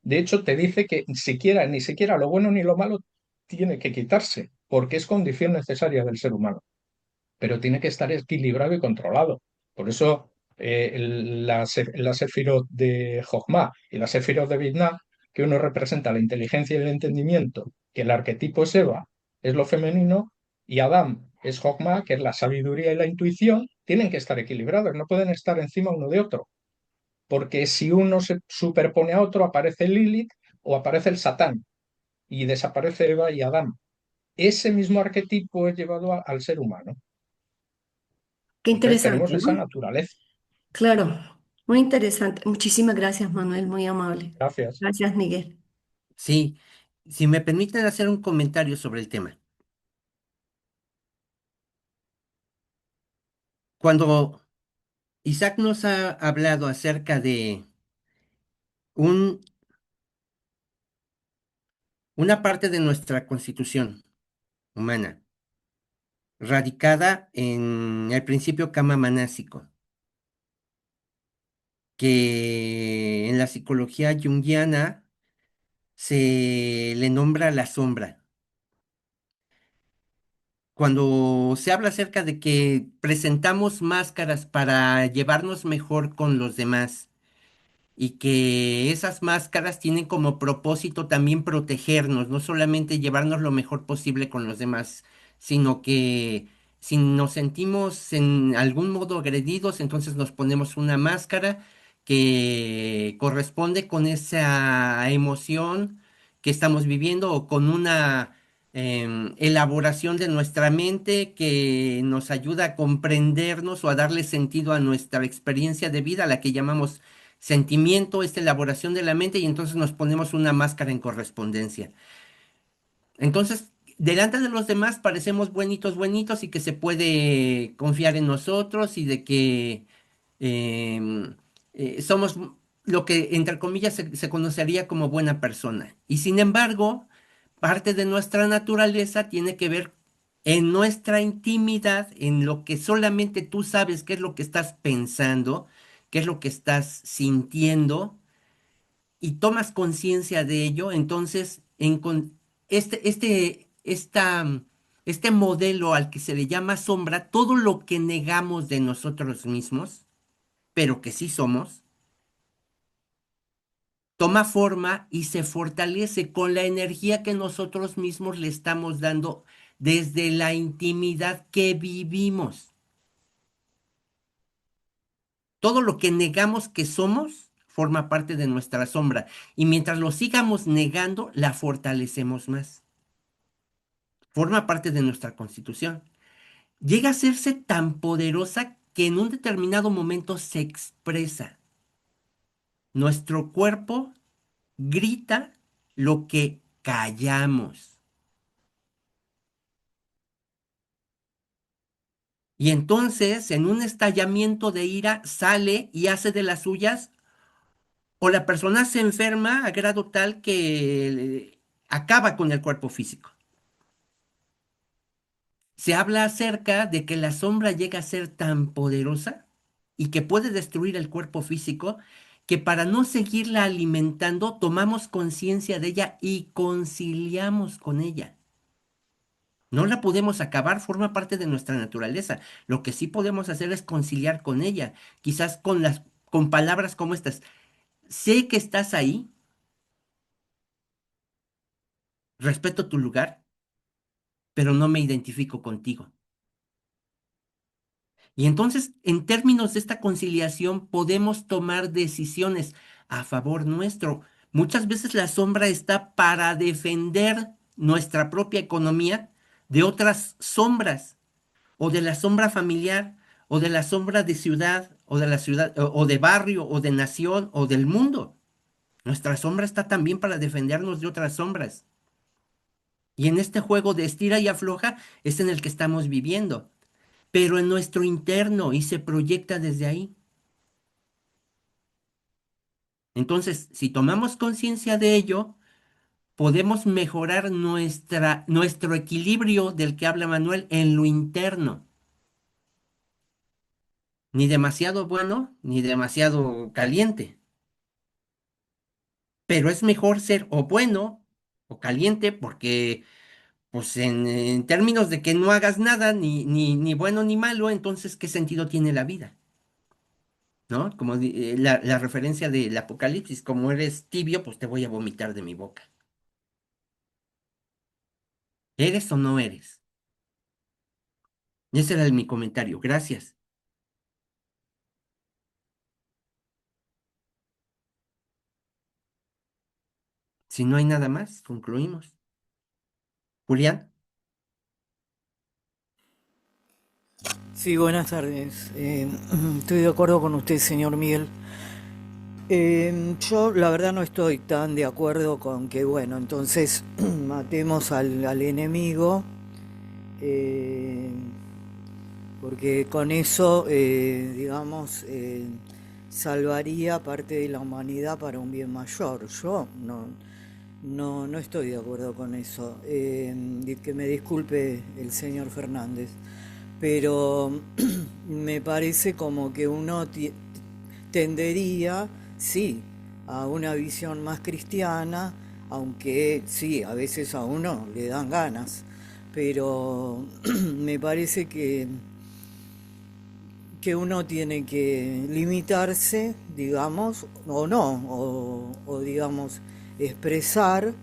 de hecho, te dice que ni siquiera lo bueno ni lo malo tiene que quitarse, porque es condición necesaria del ser humano, pero tiene que estar equilibrado y controlado. Por eso la Sefirot de Jochma y la Sefirot de Binah, que uno representa la inteligencia y el entendimiento, que el arquetipo es Eva, es lo femenino, y Adam es Jochma, que es la sabiduría y la intuición, tienen que estar equilibrados, no pueden estar encima uno de otro, porque si uno se superpone a otro, aparece Lilith o aparece el Satán y desaparece Eva y Adán. Ese mismo arquetipo es llevado al ser humano. Qué Entonces tenemos interesante, esa ¿no? naturaleza. Claro, muy interesante. Muchísimas gracias, Manuel, muy amable. Gracias. Gracias, Miguel. Sí, si me permiten hacer un comentario sobre el tema. Cuando Isaac nos ha hablado acerca de un, una parte de nuestra constitución humana, radicada en el principio kama-manásico, que en la psicología junguiana se le nombra la sombra. Cuando se habla acerca de que presentamos máscaras para llevarnos mejor con los demás y que esas máscaras tienen como propósito también protegernos, no solamente llevarnos lo mejor posible con los demás, sino que si nos sentimos en algún modo agredidos, entonces nos ponemos una máscara que corresponde con esa emoción que estamos viviendo o con una elaboración de nuestra mente que nos ayuda a comprendernos o a darle sentido a nuestra experiencia de vida, la que llamamos sentimiento, esta elaboración de la mente, y entonces nos ponemos una máscara en correspondencia. Entonces, delante de los demás parecemos buenitos, buenitos y que se puede confiar en nosotros y de que em, somos lo que entre comillas se conocería como buena persona. Y sin embargo, parte de nuestra naturaleza tiene que ver en nuestra intimidad, en lo que solamente tú sabes qué es lo que estás pensando, qué es lo que estás sintiendo y tomas conciencia de ello, entonces este modelo al que se le llama sombra, todo lo que negamos de nosotros mismos, pero que sí somos, toma forma y se fortalece con la energía que nosotros mismos le estamos dando desde la intimidad que vivimos. Todo lo que negamos que somos forma parte de nuestra sombra y mientras lo sigamos negando, la fortalecemos más. Forma parte de nuestra constitución. Llega a hacerse tan poderosa que en un determinado momento se expresa. Nuestro cuerpo grita lo que callamos. Y entonces, en un estallamiento de ira, sale y hace de las suyas, o la persona se enferma a grado tal que acaba con el cuerpo físico. Se habla acerca de que la sombra llega a ser tan poderosa y que puede destruir el cuerpo físico, que para no seguirla alimentando, tomamos conciencia de ella y conciliamos con ella. No la podemos acabar, forma parte de nuestra naturaleza. Lo que sí podemos hacer es conciliar con ella, quizás con palabras como estas. Sé que estás ahí, respeto tu lugar, pero no me identifico contigo. Y entonces, en términos de esta conciliación, podemos tomar decisiones a favor nuestro. Muchas veces la sombra está para defender nuestra propia economía de otras sombras, o de la sombra familiar, o de la sombra de ciudad, o de la ciudad, o de barrio, o de nación, o del mundo. Nuestra sombra está también para defendernos de otras sombras. Y en este juego de estira y afloja es en el que estamos viviendo, pero en nuestro interno y se proyecta desde ahí. Entonces, si tomamos conciencia de ello, podemos mejorar nuestro equilibrio del que habla Manuel en lo interno. ni demasiado bueno, ni demasiado caliente. Pero es mejor ser o bueno o caliente porque, pues en términos de que no hagas nada, ni bueno ni malo, entonces, ¿qué sentido tiene la vida? ¿No? Como la referencia del Apocalipsis, como eres tibio, pues te voy a vomitar de mi boca. ¿Eres o no eres? Ese era mi comentario. Gracias. Si no hay nada más, concluimos. Julián, Sí, buenas tardes. Estoy de acuerdo con usted, señor Miguel. Yo la verdad no estoy tan de acuerdo con que, bueno, entonces matemos al enemigo, eh, porque con eso, digamos, salvaría parte de la humanidad para un bien mayor. Yo no estoy de acuerdo con eso. Que me disculpe el señor Fernández, pero me parece como que uno tendería, sí, a una visión más cristiana, aunque sí, a veces a uno le dan ganas, pero me parece que uno tiene que limitarse, digamos, o no, o digamos, expresar,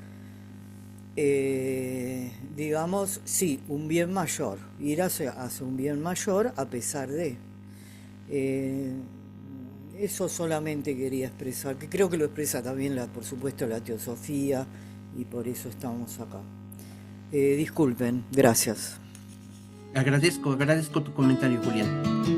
digamos, sí, un bien mayor, ir hacia un bien mayor a pesar de. Eh, Eso solamente quería expresar, que creo que lo expresa también, por supuesto, la teosofía, y por eso estamos acá. Disculpen, gracias. agradezco tu comentario, Julián.